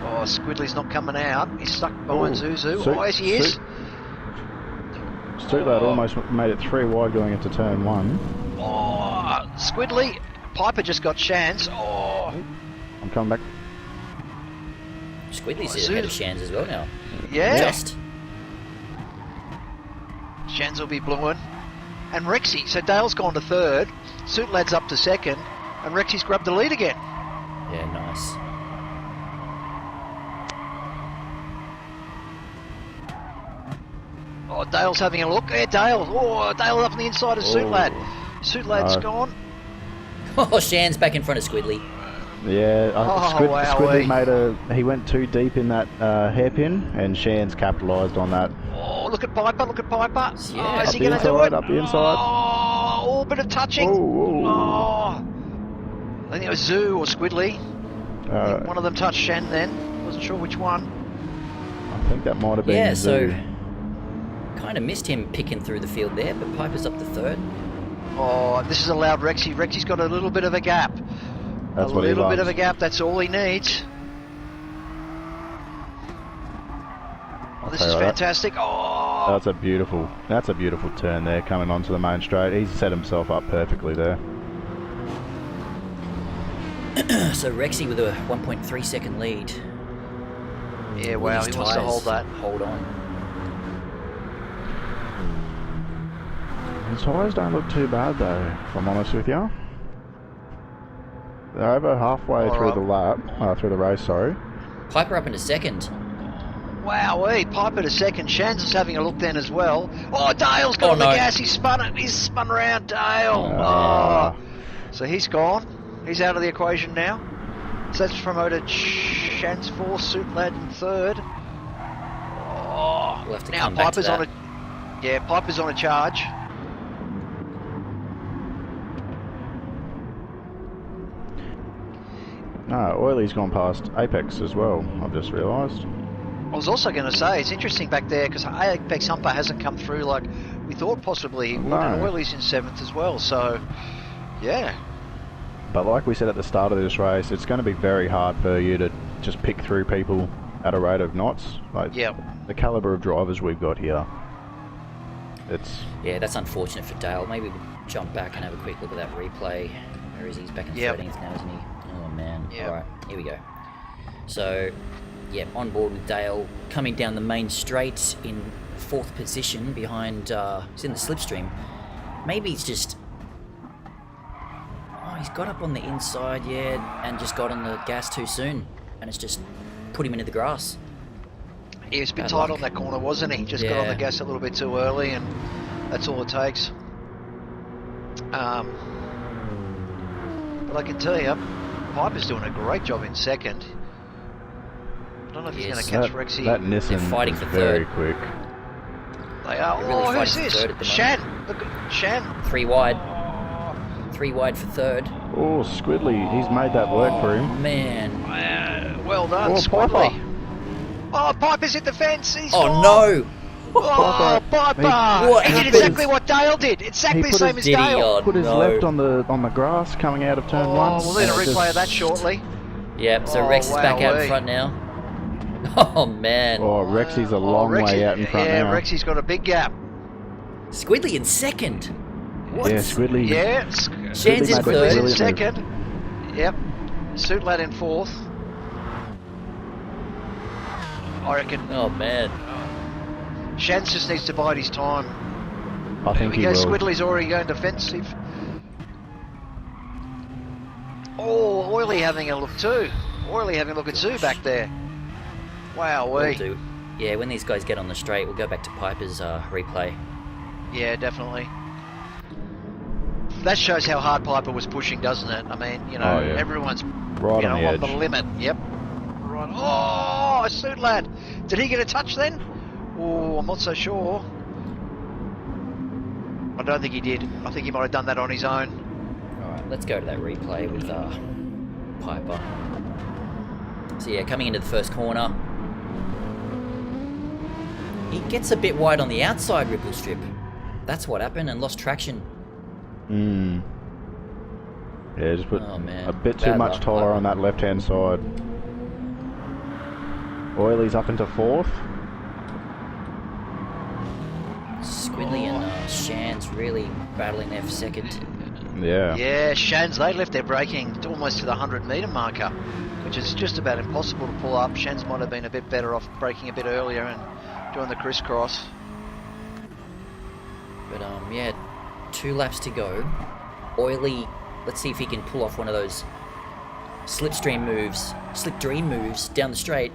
Oh, Squiddly's not coming out. He's stuck behind Zuzu. Oh, yes, he is. Stuart almost made it 3 wide going into turn 1. Oh, Squiddly. Piper just got Shans. Oh. I'm coming back. Squiddly's ahead of Shans as well now. Yeah. Just. Shans will be blueing. And Rexy. So Dale's gone to 3rd. Suit Lad's up to 2nd. And Rexy's grabbed the lead again. Yeah, nice. Oh, Dale's having a look. Yeah, Dale. Oh, Dale up on the inside of Suit Lad. Suit Lad's gone. Oh, Shan's back in front of Squiddly. Yeah, Squiddly he went too deep in that hairpin, and Shan's capitalised on that. Oh, look at Piper, Yeah. Oh, is he going to do it? Up the inside. Oh, a bit of touching. Oh. I think it was Zoo or Squiddly. One of them touched Shan then. Wasn't sure which one. I think that might have been Zoo. So kind of missed him picking through the field there, but Piper's up to 3rd. Oh, this has allowed Rexy. Rexy's got a little bit of a gap. That's what he loves. A little bit of a gap. That's all he needs. Oh, this is fantastic. Oh, that's a beautiful turn there, coming onto the main straight. He's set himself up perfectly there. So Rexy with a 1.3 second lead. Yeah, wow, he wants to hold that. Hold on. His tyres don't look too bad though, if I'm honest with you. They're over halfway through the race, sorry. Piper up into second. Wowee, Piper to second. Shans is having a look then as well. Oh, Dale's got on the gas. He's spun it. He's spun around Dale. So he's gone. He's out of the equation now. So that's promoted Shans fourth, Suit Lad in third. Oh, we'll have to now come back to Piper's that. Piper's on a charge. No, Oiley's gone past Apex as well, I've just realised. I was also going to say, it's interesting back there because Apex Humper hasn't come through like we thought possibly he would, and Oiley's in 7th as well, so yeah. But like we said at the start of this race, it's going to be very hard for you to just pick through people at a rate of knots. Like, the calibre of drivers we've got here. Yeah, that's unfortunate for Dale. Maybe we'll jump back and have a quick look at that replay. Where is he? He's back in 13th now, isn't he? Oh man. Alright, here we go. So, on board with Dale, coming down the main straight in 4th position behind, he's in the slipstream. Maybe he's just... Oh, he's got up on the inside, and just got on the gas too soon. And it's just put him into the grass. He was a bit tight on that corner, wasn't he? Just got on the gas a little bit too early, and that's all it takes. But I can tell you, Piper's doing a great job in second. I don't know if he's going to catch Rexy. That Nissan fighting is for very third. quick. They are. Really who's this? Shan. Look, Shan. 3 wide. 3 wide for third. Oh, Squidley, he's made that work for him. Man. Well done, Squidley. Piper. Oh, Piper's hit the fence. He's gone. No. Oh, Piper! He did exactly what Dale did. Exactly the same as Dale. Put his left on the grass coming out of turn 1. We'll need a replay of that shortly. Yep, so Rex is back out in front now. Oh, man. Oh, Rexy's a long way out in front now. Yeah, Rexy's got a big gap. Squidley in second. What? Yeah, Squidley. Yeah, Shan's in third. In second. Yep. Suit Lad in 4th. I reckon. Oh, man. Shans just needs to bide his time. I think he will. Squidley's already going defensive. Oh, Oiley having a look too. Oiley having a look at Zoo back there. Wow, Yeah, when these guys get on the straight, we'll go back to Piper's replay. Yeah, definitely. That shows how hard Piper was pushing, doesn't it? I mean, you know, everyone's right on the limit. Yep. Right. Oh, Suit Lad. Did he get a touch then? Oh, I'm not so sure. I don't think he did. I think he might have done that on his own. Alright, let's go to that replay with Piper. So yeah, coming into the first corner. He gets a bit wide on the outside ripple strip. That's what happened, and lost traction. Yeah, just put a bit too much tyre on that left-hand side. Oiley's up into 4th. Squidley and Shans really battling there for second. Yeah. Yeah, Shans, they left their braking almost to the 100-metre marker, which is just about impossible to pull up. Shans might have been a bit better off braking a bit earlier and doing the crisscross. But yeah, 2 laps to go. Oiley, let's see if he can pull off one of those slipstream moves down the straight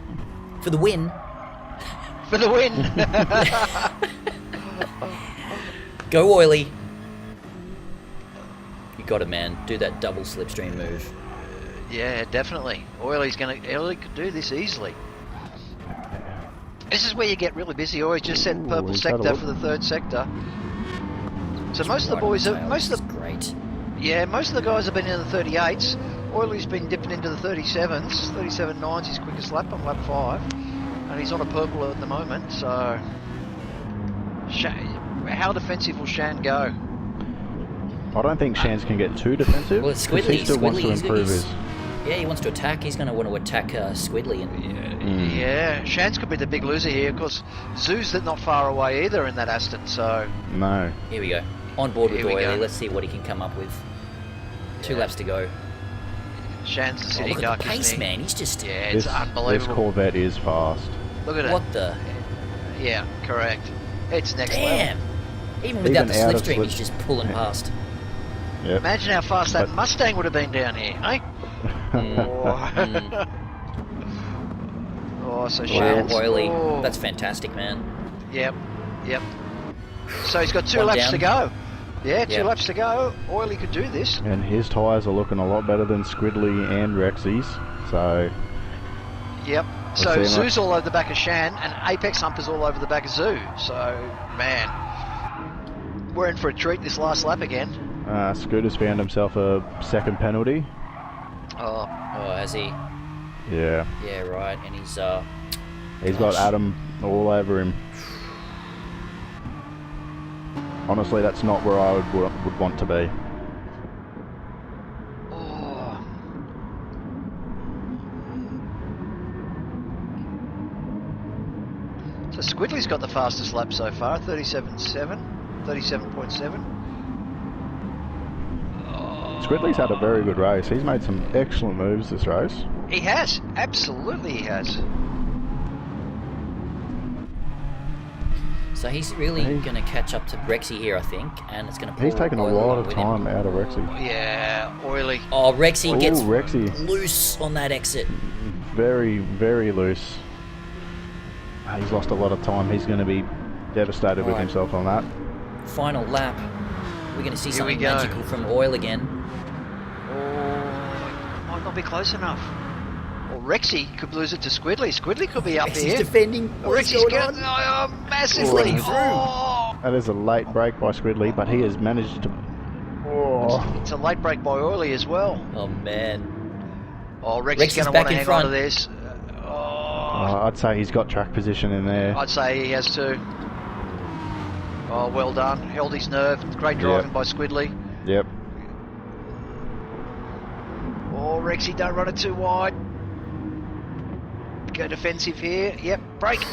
for the win. For the win. Go Oiley. You got it, man. Do that double slipstream move. Yeah, definitely. Oiley could do this easily. This is where you get really busy. Always just set purple sector for the 3rd sector. So most of the boys are great. Yeah, most of the guys have been in the 38s. Oiley's been dipping into the 37s. 37.9's his quickest lap on lap 5, and he's on a purple at the moment. So, how defensive will Shan go? I don't think Shans can get too defensive. Well, it's 'cause Squidly. He still wants to improve his. Yeah, he wants to attack. He's going to want to attack Squidly. And... Yeah, Shans could be the big loser here because Zoo's not far away either in that Aston. So No. Here we go. On board with Here we Oily. go. Let's see what he can come up with. 2 laps to go. Shans the city Look duck. at the pace, isn't he? man. He's just... Yeah, it's This unbelievable. Corvette is fast. Look at it. What the... Yeah, correct. It's next Damn! level. Even without the out of slipstream, slip- he's just pulling past. Yep. Imagine how fast that Mustang would have been down here, eh? Oh, so Wow, Shans. Oily. Oh. That's fantastic, man. Yep. So he's got 2 One laps down. to go. Yeah, 2 Yep. laps to go. Oily could do this. And his tyres are looking a lot better than Squidly and Rexy's. So, Yep. see So him Zoo's all over the back of Shan, and Apex Humper's all over the back of Zoo. So, man, we're in for a treat this last lap again. Scooter's found himself a second penalty. Oh, Oh, has he? Yeah. Yeah, right. And he's, He's got Adam all over him. Honestly, that's not where I would want to be. oh. So Squidly's got the fastest lap so far, 37.7. Squidly's had a very good race. He's made some excellent moves this race. He has, absolutely he has. So he's really going to catch up to Rexy here, I think, and it's going to pull He's taken a Oily lot along of with him. time out of Rexy. Yeah, Oily. Oh, Rexy gets Rexy. loose on that exit. Very, very loose. He's lost a lot of time. He's going to be devastated with Right. himself on that. Final lap. We're going to see Here we something go. magical from Oil again. Oh, might not be close enough. Or Rexy could lose it to Squidly. Squidly could be up Rexy's here. defending. What's Rexy's going going on? massively. Running through. Oh, That is a late break by Squidly, but he has managed to... Oh, it's a late break by Oily as well. Oh, man. Oh, Rexy's Rexy's going to back want to in hang front. on to this. I'd say he's got track position in there. I'd say he has to. Oh, well done. Held his nerve. Great driving Yep. by Squidly. Yep. Oh, Rexy, don't run it too wide. Go defensive here. Yep, brake.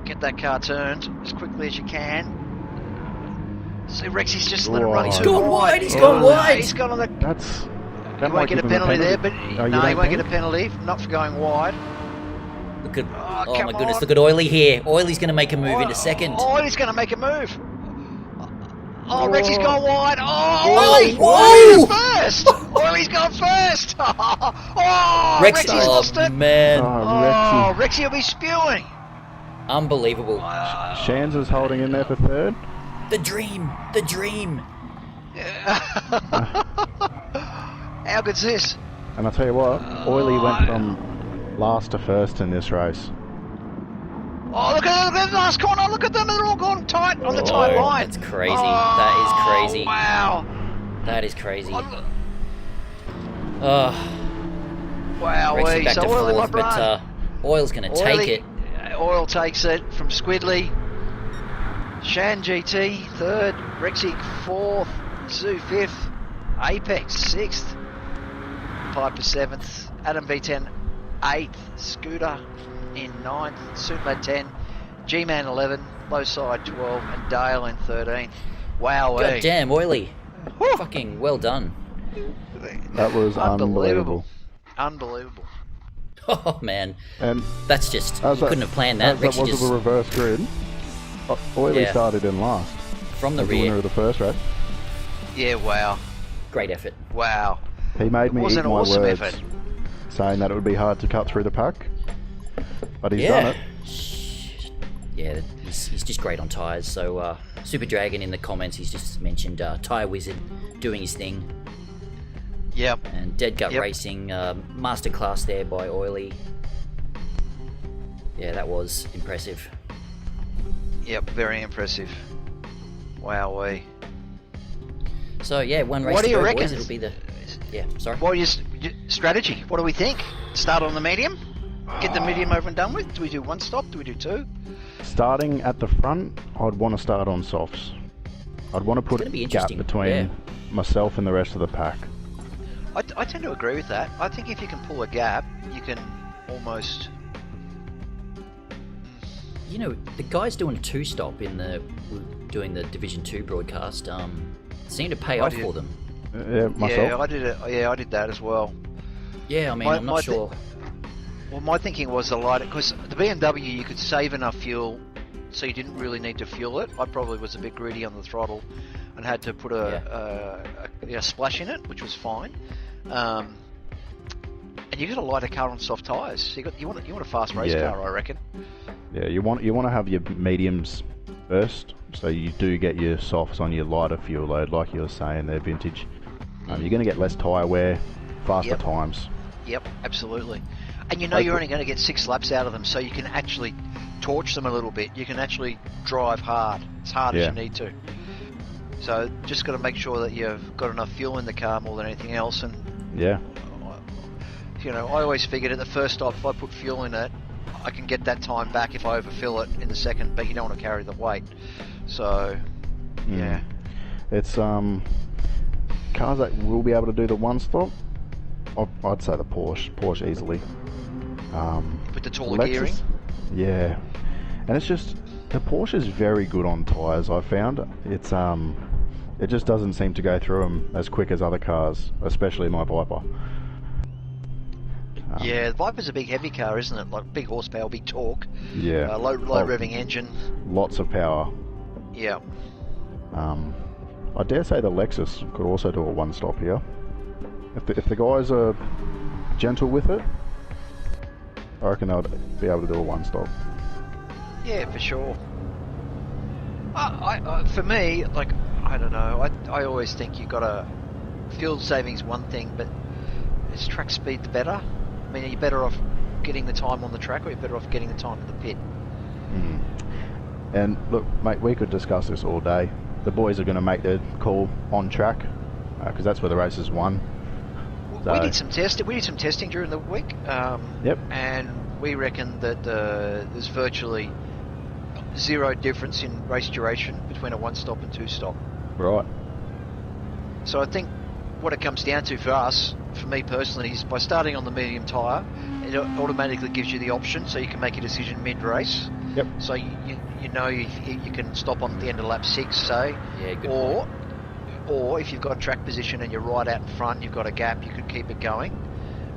Get that car turned as quickly as you can. See, Rexy's just let it run He's too gone wide. wide, he's gone wide. He's gone on the... That's... He won't get a penalty there, but you no, he don't won't get a think? penalty, not for going wide. Look at... Oh, Oh, come my goodness. on. Look at Oily here. Oily's going to make a move into second. Oh, he's going to make a move. Oh, Rexy's gone wide. Oh, Oh, Oily! whoa! Oily's first! Oily's gone first! Oh, Rexy. Rexy's lost it. Man. Oh, Oh, Rexy will be spewing. Unbelievable. Shans is holding in there for third. The dream. The dream. How good's this? And I'll tell you what, Oily went from last to first in this race. Oh, look at the last corner. Look at them. They're all gone tight on the tight Oh, line. that's crazy. Oh, That is crazy. Wow. That is crazy. Oh, Oh, wow. Rexy back So to Oily fourth, might but run. Oil's going to take it. Oil takes it from Squidly. Shan GT third. Rexy fourth. Zoo fifth. Apex sixth. Piper seventh. Adam V10 eighth. Scooter in ninth. Superlad 10. G-Man 11. Low side 12. And Dale in 13th. Wow. God damn, Oily. Fucking well done. That was unbelievable. Unbelievable. Oh, man. And That's just... You as that- couldn't have planned that. as that Rexy was just... a reverse grid, Oily Yeah. started in last. From the as the winner rear. of the first race. Yeah, wow. Great effort. Wow. He made me It was eat an my awesome words, effort. saying that it would be hard to cut through the pack. But he's done it. Yeah, he's just great on tyres. So, Super Dragon in the comments, he's just mentioned Tyre Wizard doing his thing. Yep. And Dead Gut Yep. Racing, masterclass there by Oily. Yeah, that was impressive. Yep, very impressive. Wowee. So, yeah, one race What to do you go, reckon? boys. It'll be the... Yeah, sorry. What is your strategy? What do we think? Start on the medium? Get the medium over and done with? Do we do one stop? Do we do two? Starting at the front, I'd want to start on softs. I'd want to put a gap between myself and the rest of the pack. I tend to agree with that. I think if you can pull a gap, you can almost... You know, the guys doing a 2-stop doing the Division 2 broadcast seemed to pay off for them. Yeah, myself. Yeah, I did that as well. Yeah, I mean, I'm not sure. Well, my thinking was the lighter, because the BMW you could save enough fuel so you didn't really need to fuel it. I probably was a bit greedy on the throttle and had to put a splash in it, which was fine. And you got a lighter car on soft tyres. So you want a fast race car, I reckon. Yeah, you want to have your mediums first, so you do get your softs on your lighter fuel load, like you were saying there, vintage. You're going to get less tyre wear, faster times. Yep, absolutely. And you know you're only going to get 6 laps out of them, so you can actually torch them a little bit. You can actually drive hard, as hard as you need to. So just got to make sure that you've got enough fuel in the car more than anything else. And you know, I always figured at the first stop, if I put fuel in it, I can get that time back if I overfill it in the second, but you don't want to carry the weight. So, yeah. It's cars that will be able to do the 1-stop. I'd say the Porsche easily. With the taller Lexus, gearing? Yeah. And it's just, the Porsche is very good on tyres, I found. It's it just doesn't seem to go through them as quick as other cars, especially my Viper. Yeah, the Viper's a big heavy car, isn't it? Like big horsepower, big torque. Yeah. Low revving engine. Lots of power. Yeah. I dare say the Lexus could also do a 1-stop here. If the guys are gentle with it, I reckon they'll be able to do a 1-stop. Yeah, for sure. For me, like, I don't know. I always think you got to... Fuel saving's one thing, but is track speed the better? I mean, are you better off getting the time on the track, or are you better off getting the time in the pit? And look, mate, we could discuss this all day. The boys are going to make their call on track, because that's where the race is won. So, we did some testing during the week. And we reckon that there's virtually zero difference in race duration between a 1-stop and 2-stop. Right. So I think what it comes down to for us, for me personally, is by starting on the medium tyre, it automatically gives you the option, so you can make a decision mid-race. Yep. So you know you can stop on the end of lap 6, say. Yeah, good point. Or if you've got track position and you're right out in front, you've got a gap, you could keep it going.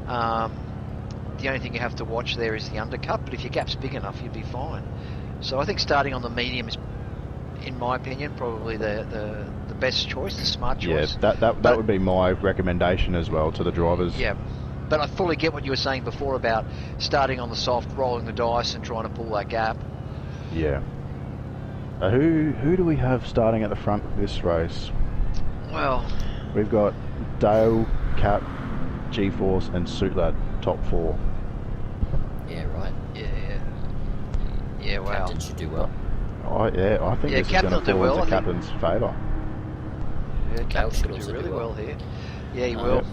The only thing you have to watch there is the undercut, but if your gap's big enough, you'd be fine. So I think starting on the medium is, in my opinion, probably the best choice, the smart choice. Yeah, that would be my recommendation as well to the drivers. Yeah, but I fully get what you were saying before about starting on the soft, rolling the dice and trying to pull that gap. Yeah. Who do we have starting at the front of this race? Well, we've got Dale, Cap, G-Force and Suitlad, top 4. Yeah, right. Yeah, wow. Captain should do well. I think this is going to fall into Captain's favour. Yeah, Captain should do really well here. Yeah, he will.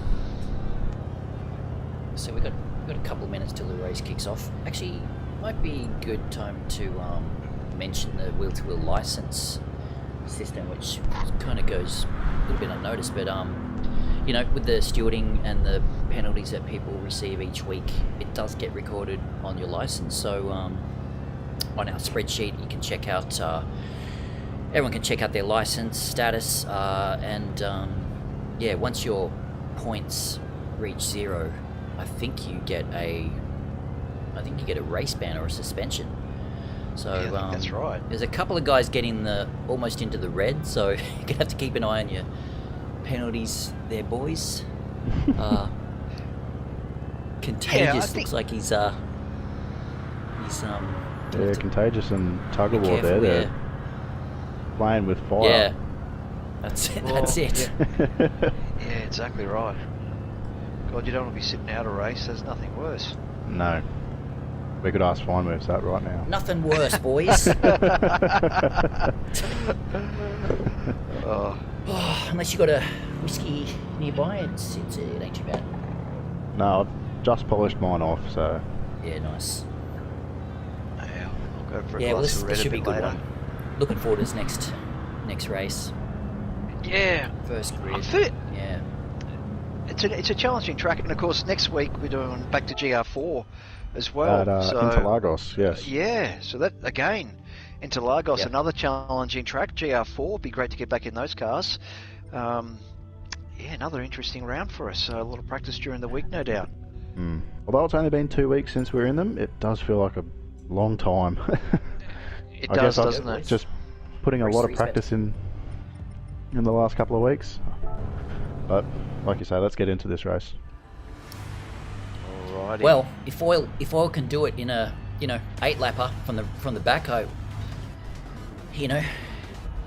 So we've got a couple of minutes till the race kicks off. Actually, might be a good time to mention the wheel-to-wheel license system, which kind of goes a little bit unnoticed, but you know, with the stewarding and the penalties that people receive each week, it does get recorded on your license. So on our spreadsheet, you can check out, everyone can check out their license status, and yeah, once your points reach 0, I think you get a race ban or a suspension. So yeah, I think that's right. There's a couple of guys getting almost into the red, so you're gonna have to keep an eye on your penalties there, boys. Contagious looks like he's Contagious and Tug of War there. They're playing with fire. Yeah, that's it. That's it. Yeah, exactly right. God, you don't want to be sitting out a race. There's nothing worse. No. We could ask Fine Moves that right now. Nothing worse, boys. Unless you got a whiskey nearby, it ain't too bad. No, I've just polished mine off, so... Yeah, nice. Yeah, I'll go for a glass of red this should a be a bit good later. one. Looking forward to this next race. Yeah. First grid. Yeah. It's a challenging track, and of course next week we're doing back to GR4 as well. At so Interlagos, yes. Yeah. So that again, Interlagos, Yep. another challenging track. GR4, be great to get back in those cars. Yeah, another interesting round for us. A lot of practice during the week, no doubt. Although it's only been 2 weeks since we're in them, it does feel like a long time. It does, doesn't it? Just putting a lot of practice in the last couple of weeks. But like you say, let's get into this race. Alrighty. Well, if Oil can do it in a 8-lapper from the back,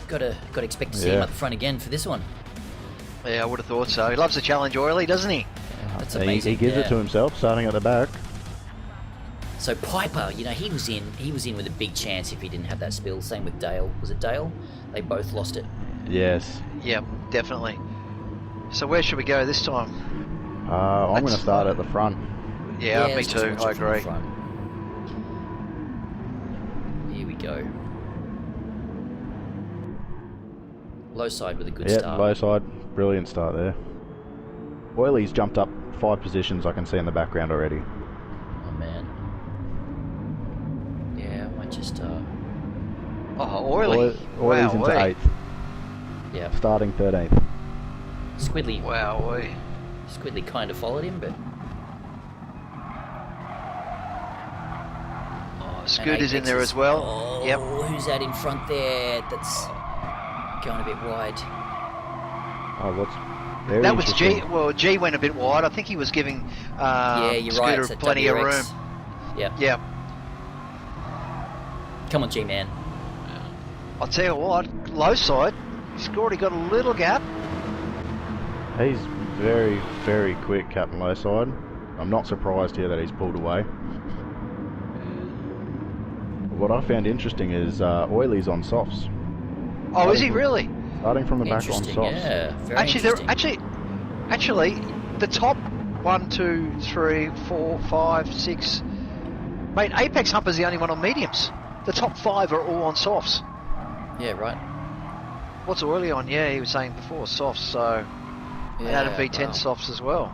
gotta expect to see him up the front again for this one. Yeah, I would have thought so. He loves the challenge, Oily, doesn't he? That's amazing. He gives it to himself, starting at the back. So Piper, he was in with a big chance if he didn't have that spill. Same with Dale. Was it Dale? They both lost it. Yes. Yep, definitely. So where should we go this time? I'm going to start at the front. Yeah, me too. I agree. Here we go. Low side with a good start. start. Yeah, low side. Brilliant start there. Oily's jumped up 5 positions, I can see in the background already. Oh, man. Yeah, I might just... Oily. Oily's into 8th. Yeah. Starting 13th. Squidly. Wow. Squidly kind of followed him, but... Scooter's in there as well. Oh, yep. Who's that in front there? That's going a bit wide. Oh, what's... That was G. Well, G went a bit wide. I think he was giving you're Scooter right, plenty of room. Yeah. Come on, G-Man. I'll tell you what, low side, he's already got a little gap. He's very, very quick, Captain Low side. I'm not surprised here that he's pulled away. What I found interesting is Oily's on softs. Oh, is he really? Starting from the back on softs. Yeah, very interesting. Actually, the top 1, 2, 3, 4, 5, 6. Mate, Apex Humper's the only one on mediums. The top 5 are all on softs. Yeah, right. What's Oily on? Yeah, he was saying before softs. So, out of V10 softs as well.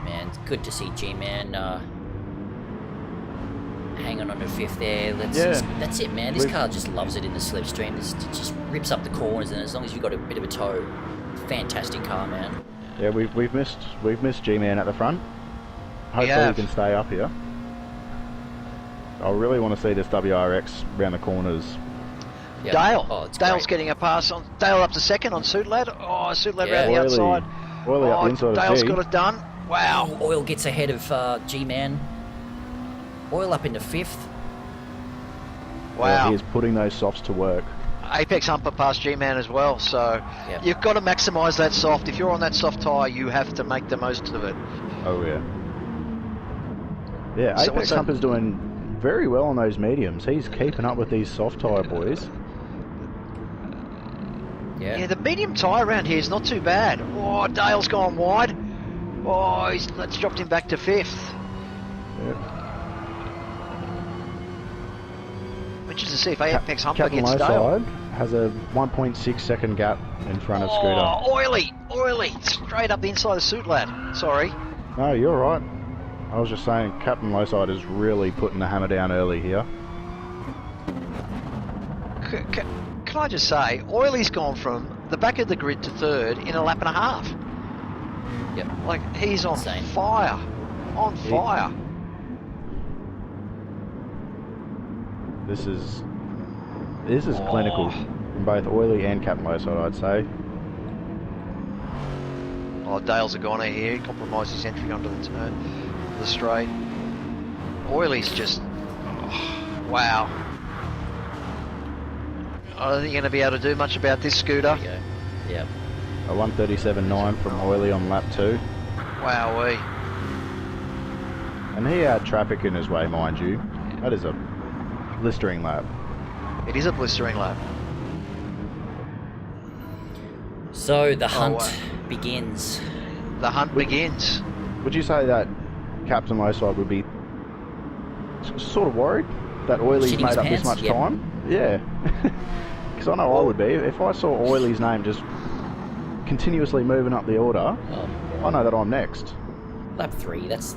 Man, it's good to see G-Man hanging on a 5th there. That's it, man. This car just loves it in the slipstream. It just rips up the corners, and as long as you've got a bit of a toe, fantastic car, man. Yeah, we've missed G-Man at the front. Hopefully he can stay up here. I really want to see this WRX round the corners. Yep. Dale's great. getting a pass on Dale up to second on Suitlad. Oh, Suitlad around the outside. Oily up the inside Dale's of G. got it done. Wow. Oil gets ahead of G-Man. Oil up into 5th. Wow. He is putting those softs to work. Apex Humper past G-Man as well, so you've got to maximise that soft. If you're on that soft tyre, you have to make the most of it. Oh, yeah. Yeah, So Apex Humper's doing very well on those mediums. He's keeping up with these soft tyre boys. Yeah, the medium tyre around here is not too bad. Oh, Dale's gone wide. Oh, that's dropped him back to 5th. Yeah. Which is to see if Apex Humper Captain gets Low Dale. side has a 1.6 second gap in front of Scooter. Oh, Oily, straight up the inside of Suitlad. Sorry. No, you're right. I was just saying, Captain Low side is really putting the hammer down early here. Can I just say, Oily's gone from the back of the grid to 3rd in a lap and a half. Yep. Like, he's on Insane. fire. On fire. This is clinical from both Oily and Captain Low side, I'd say. Oh, Dale's a goner here. He compromised his entry onto the turn, the straight. Oily's just... wow. I don't think you're going to be able to do much about this, Scooter. Yeah. A 137.9 from Oily on lap 2. Wowee. And he had traffic in his way, mind you. That is a blistering lap. It is a blistering lap. So the hunt begins. The hunt begins. Would you say that Captain Low side would be sort of worried that Oily's Shitting made his up this pants? much time? Yeah. Because I know I would be. If I saw Oiley's name just continuously moving up the order, I know that I'm next. Lap 3, that's...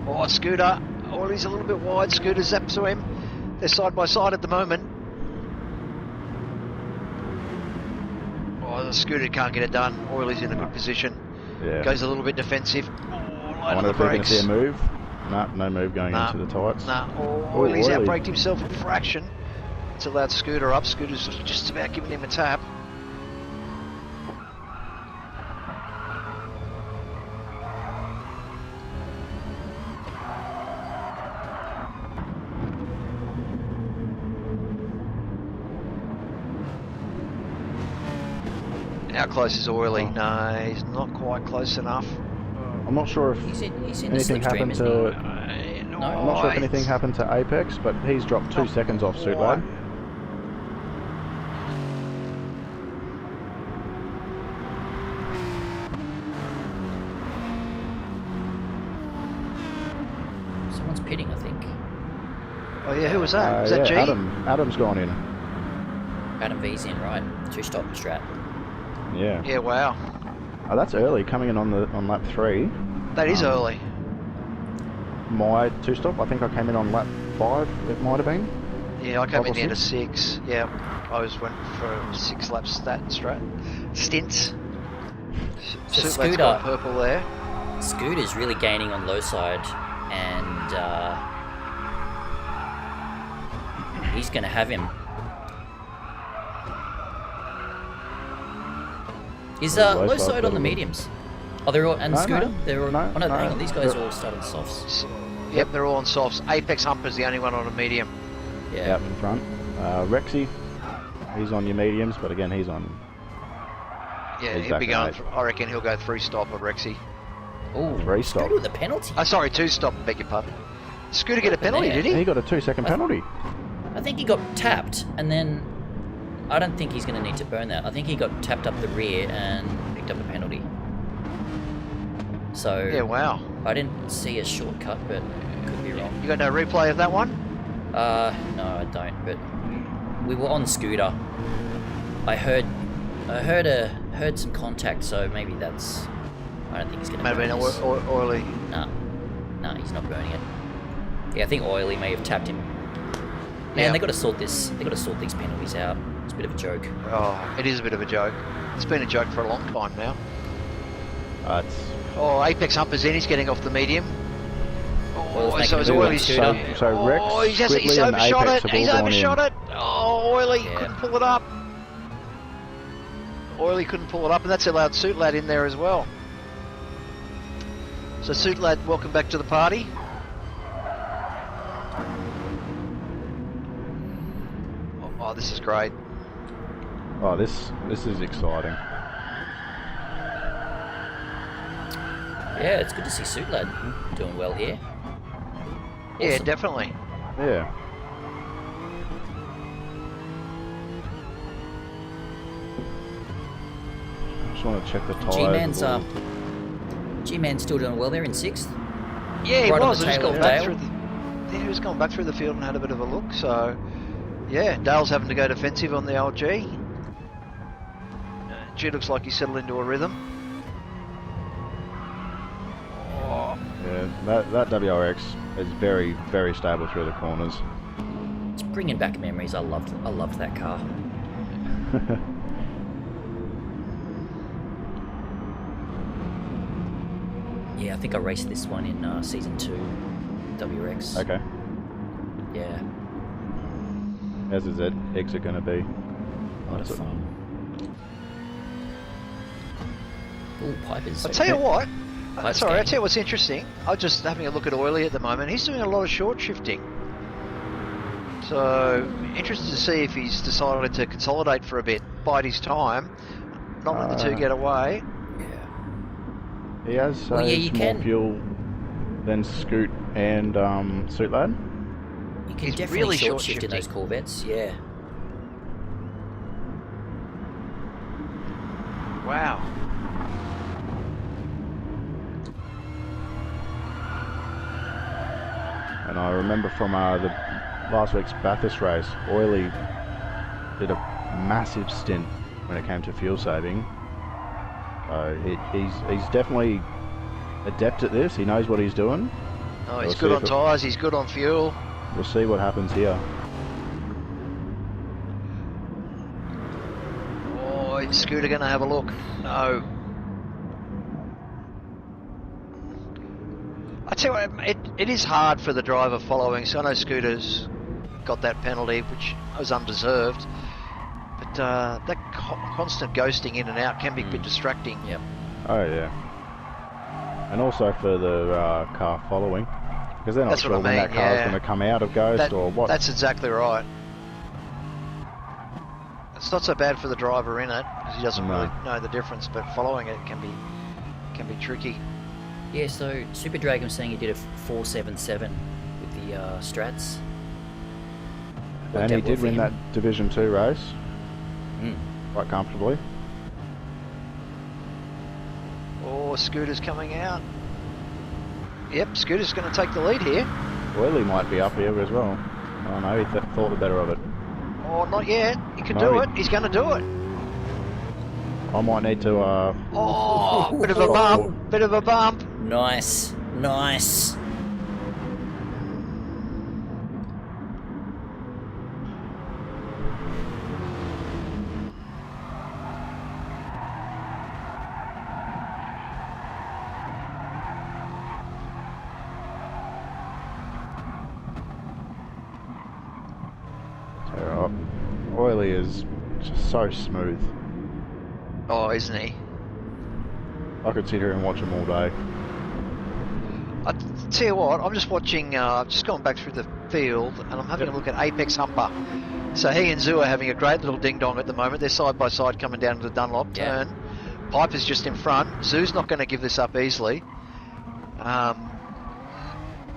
Oh, Scooter. Oiley's a little bit wide. Scooter zaps to him. They're side by side at the moment. Oh, the Scooter can't get it done. Oiley's in a good position. Yeah. Goes a little bit defensive. I wonder if we're going to see a move. No move going into the tights. Oiley's outbraked himself a fraction. It's allowed Scooter up. Scooter's just about giving him a tap. How close is Oiley? No, he's not quite close enough. I'm not sure if he's in anything happened to... No, I'm not sure if anything happened to Apex, but he's dropped 2 seconds off Suit Lad. Someone's pitting, I think. Oh yeah, who was that? Was that G? Adam's gone in. Adam V's in, right. 2-stop strat. Yeah. Yeah, wow. Oh, that's early, coming in on lap 3. That is early. My 2-stop, I think I came in on lap 5, it might have been. Yeah, I came in the end of 6. Yeah, I went for 6 laps stints. So Scooter's got purple there. Scooter's really gaining on low side, and he's going to have him. Is low side on the mediums? Oh, they're all, and Scooter? They're all, hang on, these guys are all starting softs. Yep, they're all on softs. Apex Humper's the only one on a medium. Yeah. Out in front. Rexy, he's on your mediums, but again, he's on... Yeah, he'll be going, I reckon he'll go 3-stop of Rexy. Oh, 3-stop. Scooter with a penalty. Oh, sorry, 2-stop, beg your pardon. Scooter get a penalty, did he? He got a 2-second penalty. I think he got tapped, and then... I don't think he's going to need to burn that. I think he got tapped up the rear and picked up a penalty. So... Yeah, wow. I didn't see a shortcut, but could be wrong. You got no replay of that one? No, I don't, but... We were on Scooter. I heard some contact, so maybe that's... I don't think he's going to Might have been Oiley. Nah, he's not burning it. Yeah, I think Oiley may have tapped him. Man, they got to sort this. They got to sort these penalties out. It's a bit of a joke. Oh, it is a bit of a joke. It's been a joke for a long time now. Oh, Apex Humper's in. He's getting off the medium. Oh, so it's Oiley's Scooter. So Rex, he's overshot it. He's overshot it. Oh, Oiley Yeah. couldn't pull it up. Oiley couldn't pull it up, and that's allowed Suit Lad in there as well. So Suit Lad, welcome back to the party. Oh, this is great. Oh, this is exciting. Yeah, it's good to see Suit Lad doing well here. Yeah, Awesome. definitely. Yeah. Just want to check the tyres. G-Man's still doing well there in 6th. Yeah, he Right on was. the He was tail going of back Dale. through the. He was going back through the field and had a bit of a look. So, yeah, Dale's having to go defensive on the old G. G looks like he's settled into a rhythm. Oh. Yeah, that WRX is very, very stable through the corners. It's bringing back memories. I loved that car. Yeah, I think I raced this one in Season 2 WRX. Okay. Yeah. How's his exit going to be? A lot of fun. Ooh, Piper's... I'll tell you what. Piper's Sorry, I'll gaining. tell you what's interesting. I'm just having a look at Oiley at the moment. He's doing a lot of short shifting. So, interested to see if he's decided to consolidate for a bit, bide his time, not let the two get away. He has saved more fuel than Scoot and Suit Lad. You can He's definitely really short shift in short-shifting. those Corvettes, yeah. Wow. And I remember from last week's Bathurst race, Oily did a massive stint when it came to fuel saving. He's definitely adept at this. He knows what he's doing. Oh, he's good on tyres, he's good on fuel. We'll see what happens here. Oh, is Scooter going to have a look? No. I tell you what, it is hard for the driver following. So I know Scooter's got that penalty, which was undeserved. But that constant ghosting in and out can be a bit distracting. Yep. Oh yeah. And also for the car following, because they're not sure when that car's going to come out of ghost or what. That's exactly right. It's not so bad for the driver in it because he doesn't really know the difference, but following it can be tricky. Yeah, so Super Dragon was saying he did a 4.77 with the Strats. And he did win that Division 2 race quite comfortably. Oh, Scooter's coming out. Yep, Scooter's going to take the lead here. Oily might be up here as well. Oh no, he thought the better of it. Oh, not yet. He can do it. He's going to do it. I might need to... Oh, bit of a bump. Bit of a bump. Nice. Nice. Oily is just so smooth. Oh, isn't he? I could sit here and watch him all day. I tell you what, I'm just watching, I've just gone back through the field and I'm having a look at Apex Humper. So he and Zoo are having a great little ding-dong at the moment. They're side by side coming down to the Dunlop turn. Piper's just in front. Zoo's not going to give this up easily.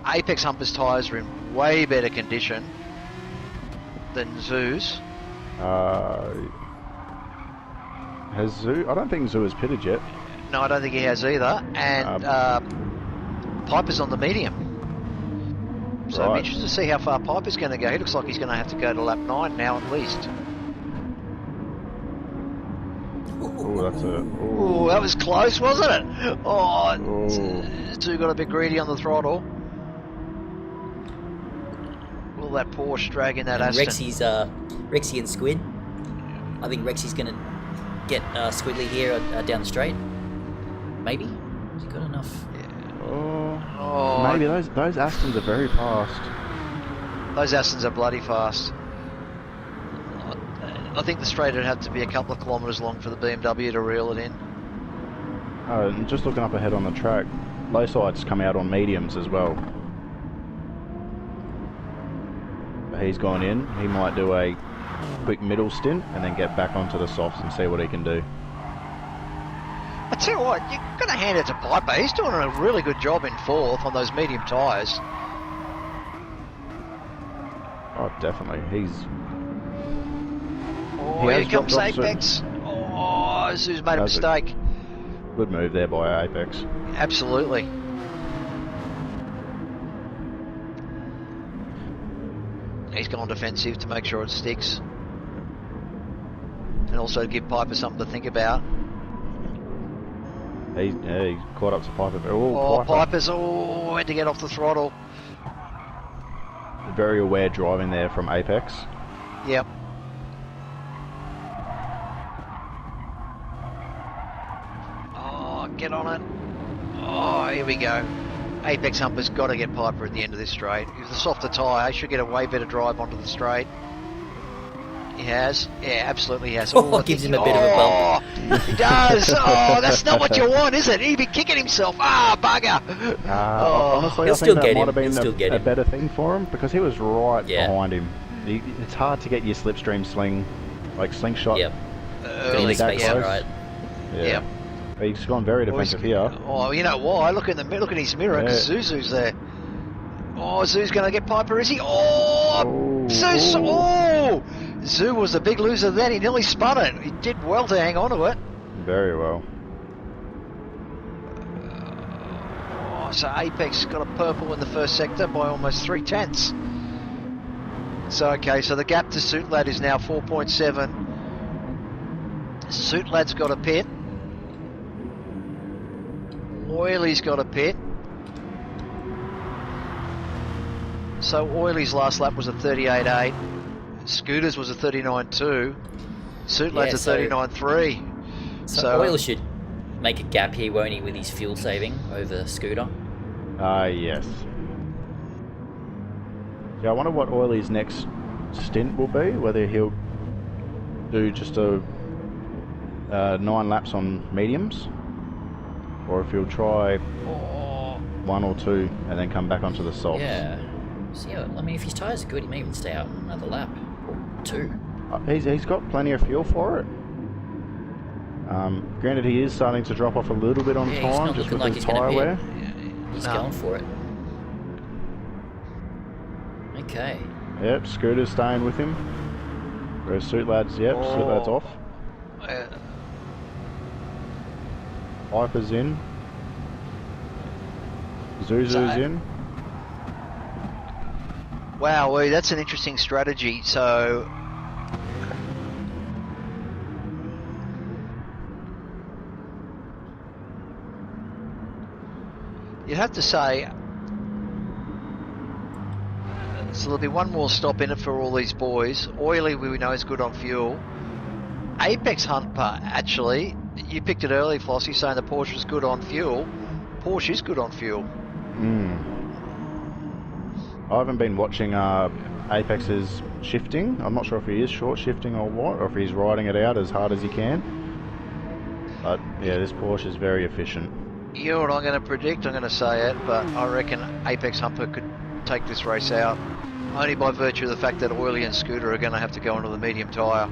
Apex Humper's tyres are in way better condition than Zoo's. Has Zoo? I don't think Zoo has pitted yet. No, I don't think he has either. And Piper's on the medium. So I'm interested to see how far Piper's going to go. He looks like he's going to have to go to lap 9 now at least. Oh, that's a... Oh, that was close, wasn't it? Oh, Zoo got a bit greedy on the throttle. Will that Porsche drag in that Aston? Rexy and Squid. I think Rexy's going to get Squidly here down the straight. Maybe? Has he got enough? Maybe those Astons are very fast. Those Astons are bloody fast. I think the straight would have to be a couple of kilometres long for the BMW to reel it in. And just looking up ahead on the track, low sides come out on mediums as well. He's gone in. He might do a quick middle stint and then get back onto the softs and see what he can do. I tell you what, you've got to hand it to Piper. He's doing a really good job in 4th on those medium tyres. Oh, definitely. Oh, here comes Apex. Oh, Zoo's made a mistake. Good move there by Apex. Absolutely. He's gone defensive to make sure it sticks. And also give Piper something to think about. He caught up to Piper. Piper's had to get off the throttle. Very aware driving there from Apex. Yep. Oh, get on it. Oh, here we go. Apex Humper's got to get Piper at the end of this straight. With a softer tyre, he should get a way better drive onto the straight. He has. Yeah, absolutely he has. Oh, gives him a bit of a bump. He does. Oh, that's not what you want, is it? He'd be kicking himself. Ah, bugger. Honestly, I think that might have been a better thing for him because he was right behind him. It's hard to get your slipstream slingshot. Yep. Early space, right? Yeah. Yep. He's gone very defensive here. Oh, you know why? Look at his mirror because Zuzu's there. Oh, Zoo's going to get Piper, is he? Oh, Zeus! Oh, Zoo was the big loser then. He nearly spun it. He did well to hang on to it. Very well. So Apex got a purple in the first sector by almost 3/10. So, okay, so the gap to Suitlad is now 4.7. Suitlad's got a pit. Oily's got a pit. So Oily's last lap was a 38.8. Scooter's was a 39.2. Suitlad's a 39.3. So Oil should make a gap here, won't he, with his fuel saving over Scooter? Yes. Yeah, I wonder what Oily's next stint will be, whether he'll do just a 9 laps on mediums, or if he'll try 1 or 2 and then come back onto the softs. Yeah. So, yeah, I mean, if his tyres are good, he may even stay out another lap or 2. He's got plenty of fuel for it. Granted, he is starting to drop off a little bit on time, just with his tyre wear. He's going for it. Okay. Yep, Scooter's staying with him. Whereas Suitlad's, Suitlad's off. Hyper's in. Zuzu's in. Wow, that's an interesting strategy. So, you'd have to say, so there'll be one more stop in it for all these boys. Oily, we know, is good on fuel. Apex Humper, actually, you picked it early, Flossie, saying the Porsche is good on fuel. Porsche is good on fuel. I haven't been watching Apex's shifting. I'm not sure if he is short shifting or what, or if he's riding it out as hard as he can. But yeah, this Porsche is very efficient. You know what I'm going to predict? I'm going to say it, but I reckon Apex Humper could take this race out, only by virtue of the fact that Oily and Scooter are going to have to go onto the medium tyre.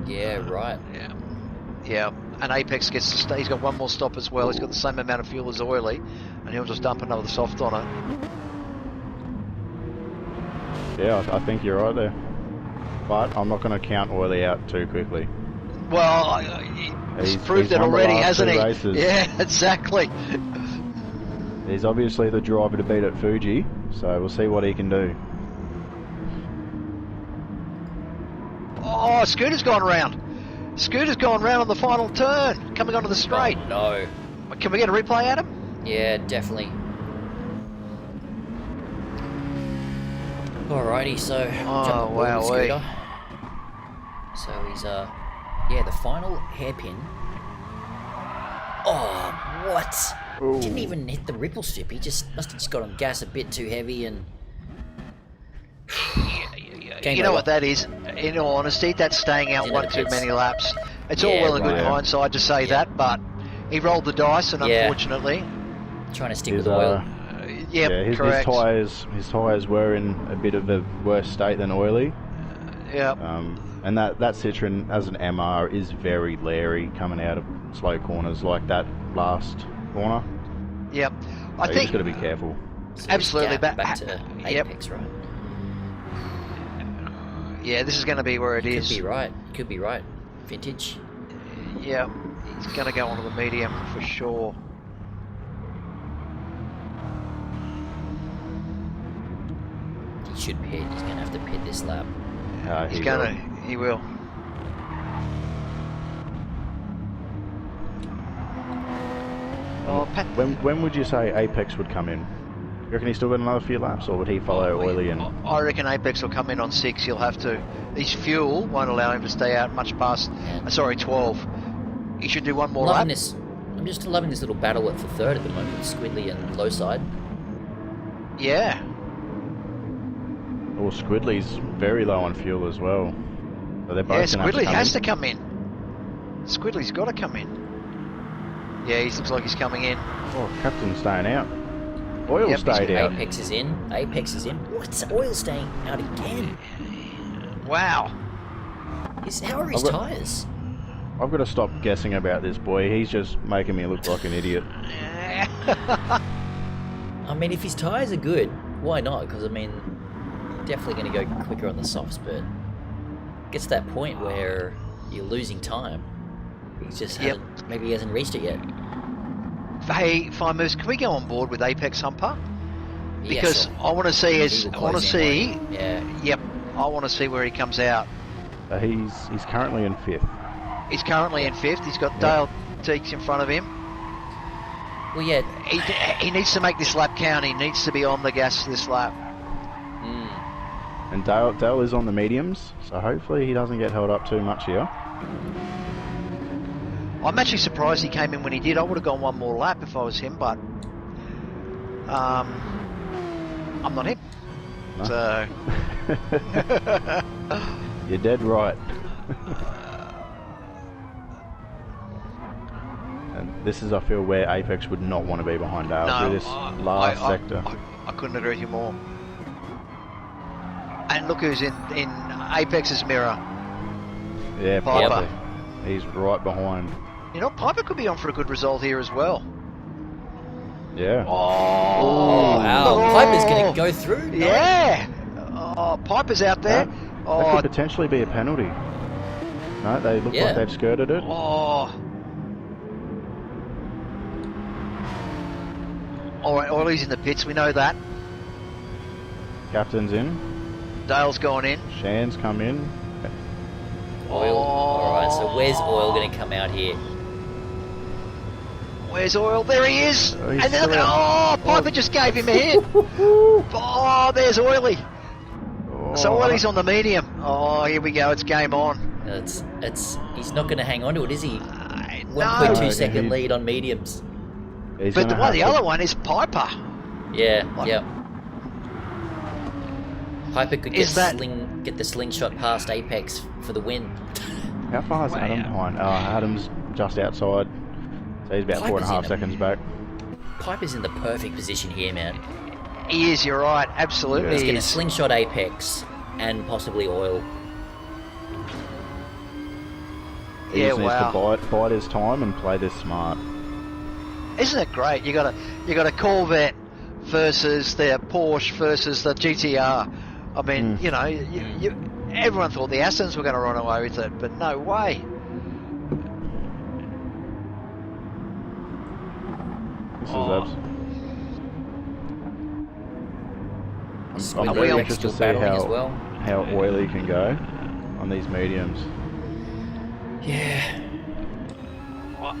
Yeah, right. Yeah, and Apex gets to stay. He's got one more stop as well. He's got the same amount of fuel as Oily, and he'll just dump another soft on it. Yeah, I think you're right there. But I'm not going to count Oily out too quickly. Well, he's proved it already, hasn't he? Races. Yeah, exactly. He's obviously the driver to beat at Fuji, so we'll see what he can do. Oh, Scooter's gone round. Scooter's gone round on the final turn, coming onto the straight. Oh, no. Can we get a replay, Adam? Yeah, definitely. Alrighty, so jump on board with Scooter. So he's the final hairpin. Oh, what? Ooh. Didn't even hit the ripple strip. He must have just got on gas a bit too heavy and. You know what that is? In all honesty, that's staying out one too many laps. It's all well and good in hindsight to say that, but he rolled the dice, and unfortunately, trying to stick with oil. His tyres were in a bit of a worse state than Oily. And that Citroen as an MR is very leery coming out of slow corners like that last corner. Yep, so I think you just got to be careful. So absolutely, back to Apex, right? Yeah, this is going to be where it is. Could be right. Vintage. Yeah, he's going to go onto the medium for sure. He should pit. He's going to have to pit this lap. He will. Oh, Pat. When would you say Apex would come in? You reckon he's still got another few laps, or would he follow Oily in? I reckon Apex will come in on 6. He'll have to. His fuel won't allow him to stay out much past. 12. He should do one more lap. I'm just loving this little battle for third at the moment, Squidly and Lowside. Yeah. Well, Squidly's very low on fuel as well. So they're both Squidly has to come in. Squidly's got to come in. Yeah, he looks like he's coming in. Oh, Captain's staying out. Oil stayed out. Apex is in. What's Oil staying out again? Wow. How are his tyres? I've got to stop guessing about this boy. He's just making me look like an idiot. I mean, if his tyres are good, why not? Because, I mean, definitely going to go quicker on the softs, but it gets to that point where you're losing time. Maybe he hasn't reached it yet. Hey, Fine Moves, can we go on board with Apex Humper? because I want to see Yeah. Yep, I want to see where he comes out. He's currently in 5th. He's currently in 5th. He's got Dale Teeks in front of him. Well, yeah. He needs to make this lap count. He needs to be on the gas this lap. And Dale is on the mediums, so hopefully he doesn't get held up too much here. I'm actually surprised he came in when he did. I would have gone one more lap if I was him, but I'm not him. No. So You're dead right. And this is, I feel, where Apex would not want to be behind Dale through this last sector. I couldn't agree with you more. And look who's in Apex's mirror. Yeah, Piper. He's right behind. You know, Piper could be on for a good result here as well. Yeah. Oh, wow. Piper's going to go through? Yeah. Oh, Piper's out there. That could potentially be a penalty. No, they look like they've skirted it. Oh. Alright, Oiley's in the pits, we know that. Captain's in. Dale's gone in. Shan's come in. Oil. Alright, so where's Oil going to come out here? Where's Oil? There he is! Oh, and then Piper just gave him a hit. Oh, there's Oiley. So Oiley's on the medium. Oh, here we go, it's game on. He's not going to hang on to it, is he? 1.2 second lead on mediums. But the other one is Piper. Yeah, Piper could get the slingshot past Apex for the win. How far is Adam behind? Adam's just outside. So he's about 4.5 seconds back. Piper's in the perfect position here, man. He is, you're right, absolutely. He's going to slingshot Apex and possibly Oil. He just needs to bide his time and play this smart. Isn't it great? You got a Corvette versus the Porsche versus the GTR. I mean, you know, everyone thought the Astons were going to run away with it, but no way. This is I'm really interested to see how oily can go on these mediums. Yeah.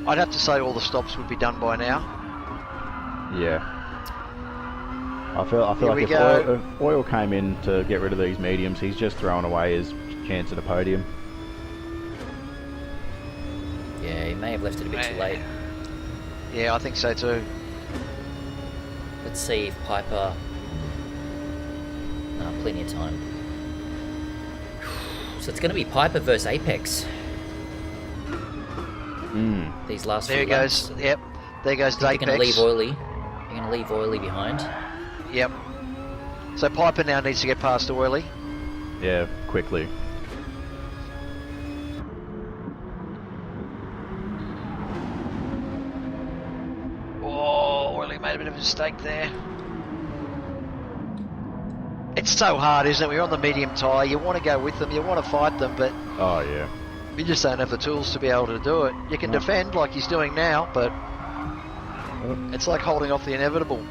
I'd have to say all the stops would be done by now. Yeah. I feel like if Oil came in to get rid of these mediums, he's just throwing away his chance at a podium. Yeah, he may have left it a bit too late. Yeah, I think so too. Let's see if Piper... No, plenty of time. So it's going to be Piper versus Apex. These last few laps. Yep. There goes Apex. They're going to leave Oiley. They're going to leave Oiley behind. Yep. So Piper now needs to get past Oiley. Yeah, quickly. Oh, Oiley made a bit of a mistake there. It's so hard, isn't it? We're on the medium tyre. You want to go with them. You want to fight them, but... Oh, yeah. You just don't have the tools to be able to do it. You can defend like he's doing now, but it's like holding off the inevitable.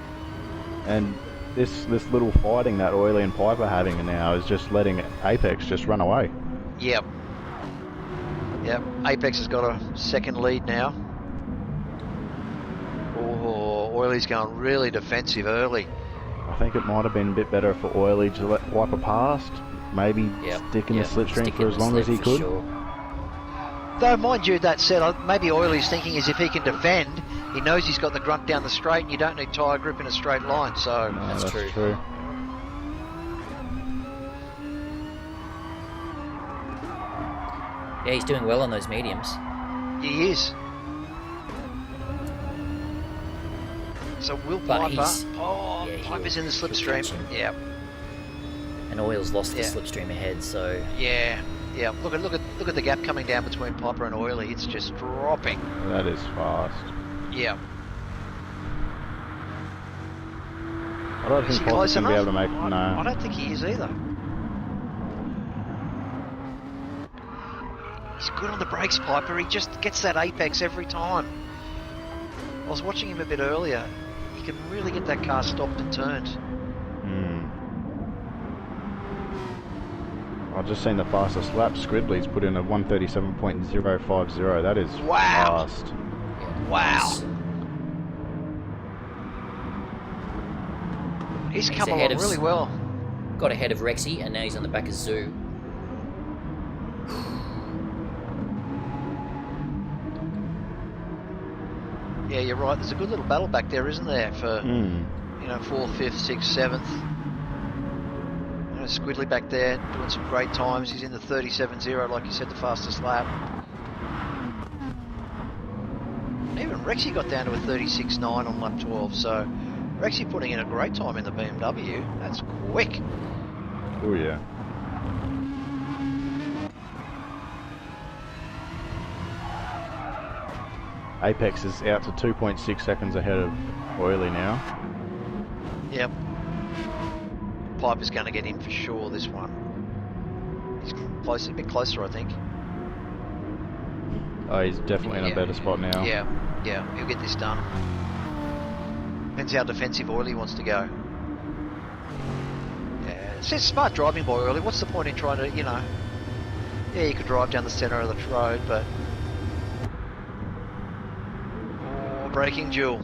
And this little fighting that Oiley and Piper are having now is just letting Apex just run away. Yep. Apex has got a second lead now. Oh, Oiley's going really defensive early. I think it might have been a bit better for Oiley to let Piper past. Maybe stick in the slipstream for as long as he could. Sure. Though, mind you, that said, maybe Oiley's thinking is if he can defend, he knows he's got the grunt down the straight and you don't need tyre grip in a straight line, so... No, that's true. Yeah, he's doing well on those mediums. He is. So Will Piper... Piper's in the slipstream. Yep. And Oil's lost the slipstream ahead, so... Yeah. Look at the gap coming down between Piper and Oiley. It's just dropping. That is fast. Yeah. I don't think Piper's going to be able to make... No. I don't think he is either. He's good on the brakes, Piper. He just gets that apex every time. I was watching him a bit earlier. He can really get that car stopped and turned. I've just seen the fastest lap. Squidley's put in a 1:37.050. That is wow. fast. Wow. He's come along really well. Got ahead of Rexy, and now he's on the back of Zoo. Yeah, you're right. There's a good little battle back there, isn't there? For you know, 4th, 5th, 6th, 7th. You know, Squidley back there doing some great times. He's in the 37.0, like you said, the fastest lap. Even Rexy got down to a 36.9 on lap 12. So Rexy putting in a great time in the BMW. That's quick. Oh yeah. Apex is out to 2.6 seconds ahead of Oily now. Yep. Piper's going to get in for sure this one. He's close, a bit closer, I think. Oh, he's definitely in a better spot now. Yeah, yeah, he'll get this done. Depends how defensive Oily wants to go. Yeah, it's just smart driving by Oily. What's the point in trying to, you know... Yeah, you could drive down the centre of the road, but... Oh, braking duel.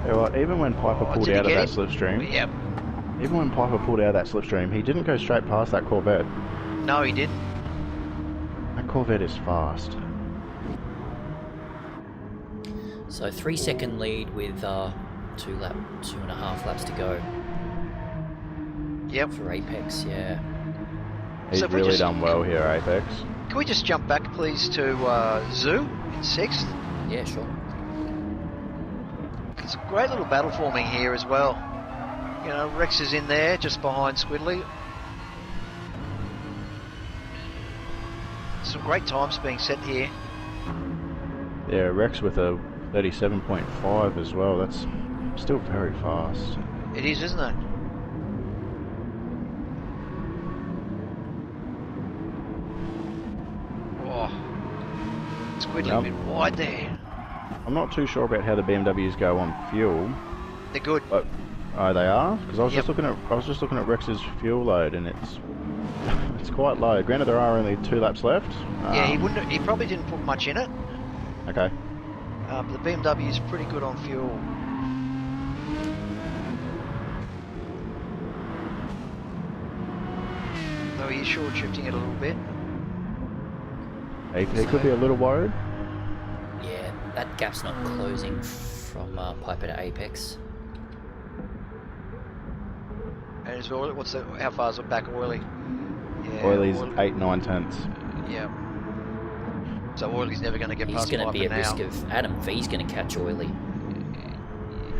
Yeah, well, even when Piper pulled out of that slipstream... Yep. Even when Piper pulled out of that slipstream, he didn't go straight past that Corvette. No, he didn't. That Corvette is fast. So 3-second lead with 2.5 laps to go. Yep. For Apex, yeah. He's so really done well here, Apex. Can we just jump back, please, to Zoo in 6th? Yeah, sure. It's a great little battle forming here as well. You know, Rex is in there just behind Squidley. Some great times being set here. Yeah, Rex with a 37.5 as well. That's still very fast. It is, isn't it? Oh, Squidley a bit wide there. I'm not too sure about how the BMWs go on fuel. They're good. But, oh, they are? Because I was just looking at Rex's fuel load, and it's quite low. Granted, there are only 2 laps left. Yeah, he probably didn't put much in it. Okay. But the BMW is pretty good on fuel. Though he is short shifting it a little bit. He could be a little worried. Yeah, that gap's not closing from Piper to Apex. And is Oily, how far is it back Oily? Yeah, Oily's 8, 9 tenths. Yeah. So Oily's never going to get past Piper now. He's going to be at risk of Adam V's going to catch Oily.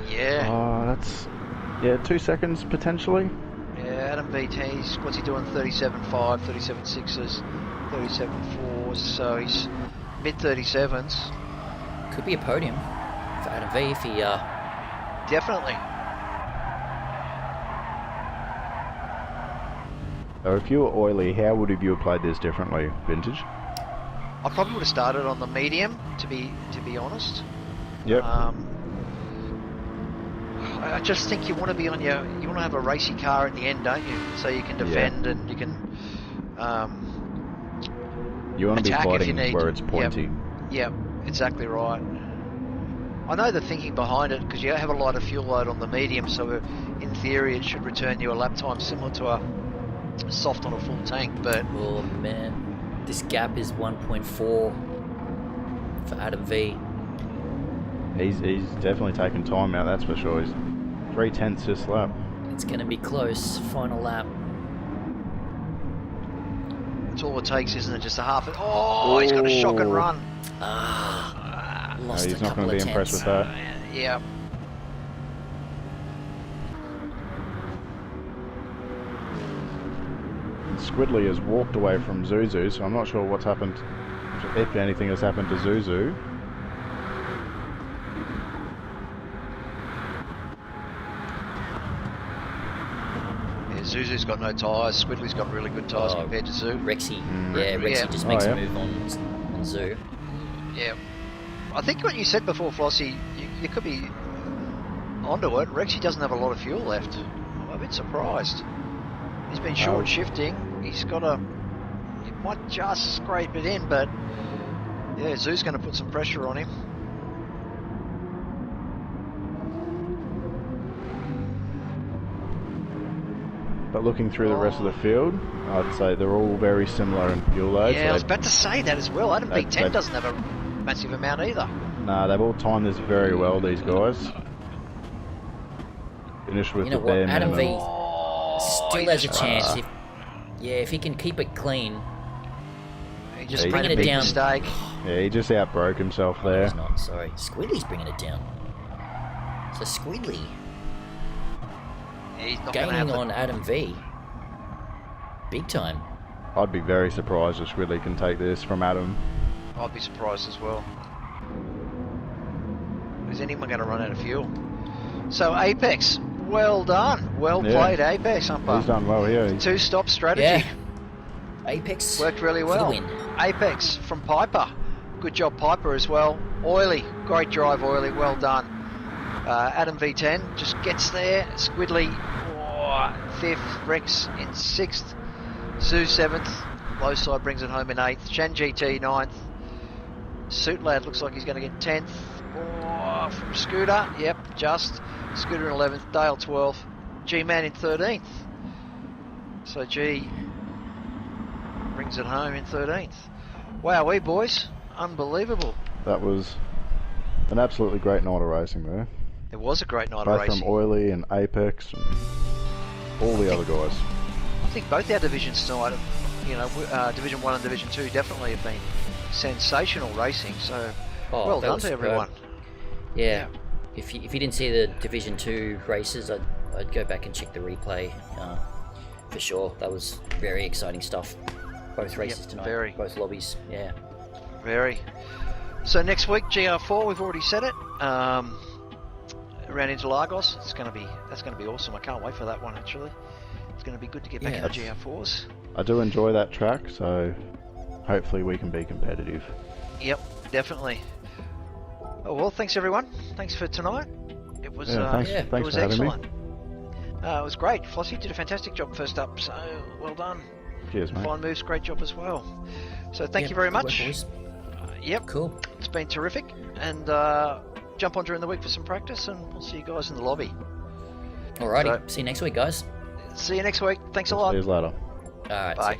Yeah. Oh, that's 2 seconds potentially. Yeah, Adam V. What's he doing? 37.5, 37.6s, 37.4s. So he's mid 37s. Could be a podium for Adam V if he. Definitely. So if you were Oily, how would you have played this differently, Vintage? I probably would have started on the medium, to be honest. Yep. I just think you want to be on you want to have a racy car at the end, don't you? So you can defend and you can. You want to be fighting where it's pointy. Yep, exactly right. I know the thinking behind it because you have a lot of fuel load on the medium, so in theory it should return you a lap time similar to a soft on a full tank. But oh man, this gap is 1.4 for Adam V. He's definitely taken time out, that's for sure. He's 3 tenths this lap. It's going to be close. Final lap. That's all it takes, isn't it? Just a half. Oh, he's got a shock and run. Lost he's a not going to be impressed with that. Yeah. Squidley has walked away from Zuzu, so I'm not sure what's happened, if anything has happened to Zuzu. Yeah, Zuzu's got no tyres. Squidley's got really good tyres compared to Zoo. Rexy. Yeah, Rexy just makes a move on Zoo. Yeah. I think what you said before, Flossie, you could be onto it. Rexy doesn't have a lot of fuel left. I'm a bit surprised. He's been short shifting. He's got a... He might just scrape it in, but... Yeah, Zoo's going to put some pressure on him. But looking through the rest of the field, I'd say they're all very similar in fuel load. Yeah, so I was about to say that as well. Adam V10 doesn't have a massive amount either. Nah, they've all timed this very well, these guys. Finish with the bare Adam V minimum. still has a chance. If he can keep it clean. He just made a big mistake. Yeah, he just outbroke himself there. He's not, sorry. Squidly's bringing it down. So Squidly gaining on Adam V. Big time. I'd be very surprised if Squidly can take this from Adam. I'd be surprised as well. Is anyone going to run out of fuel? So Apex, well done. Well played, Apex, umpire. He's done well here. Two-stop strategy. Yeah. Apex worked really well. Apex from Piper. Good job, Piper, as well. Oily. Great drive, Oily. Well done. Adam V10 just gets there. Squidly, 5th. Rex in 6th. Zoo 7th. Low side brings it home in 8th. Shan GT 9th. Suit Lad looks like he's going to get 10th. From Scooter. Yep, just. Scooter in 11th. Dale 12th. G-Man in 13th. So G brings it home in 13th. Wow, boys. Unbelievable. That was an absolutely great night of racing there. It was a great night of both racing. From Oily and Apex and all the other guys. I think both our divisions tonight, Division 1 and Division 2 definitely have been sensational racing, so well done to everyone. Yeah. If you didn't see the Division 2 races, I'd go back and check the replay for sure. That was very exciting stuff. Both races tonight, both lobbies, yeah. Very. So next week, GR4, we've already said it. Around Interlagos, that's going to be awesome. I can't wait for that one actually. It's going to be good to get back into GR4s. I do enjoy that track, so hopefully we can be competitive. Yep, definitely. Oh well, thanks everyone. Thanks for tonight. It was thanks it was for having excellent. me. It was great. Flossie did a fantastic job first up, so well done. Cheers, mate. Fine moves, great job as well. So thank you very much. Yep, cool. It's been terrific, and jump on during the week for some practice, and we'll see you guys in the lobby. Alrighty, see you next week, guys. See you next week. Thanks a lot. See you later. Alright. Bye.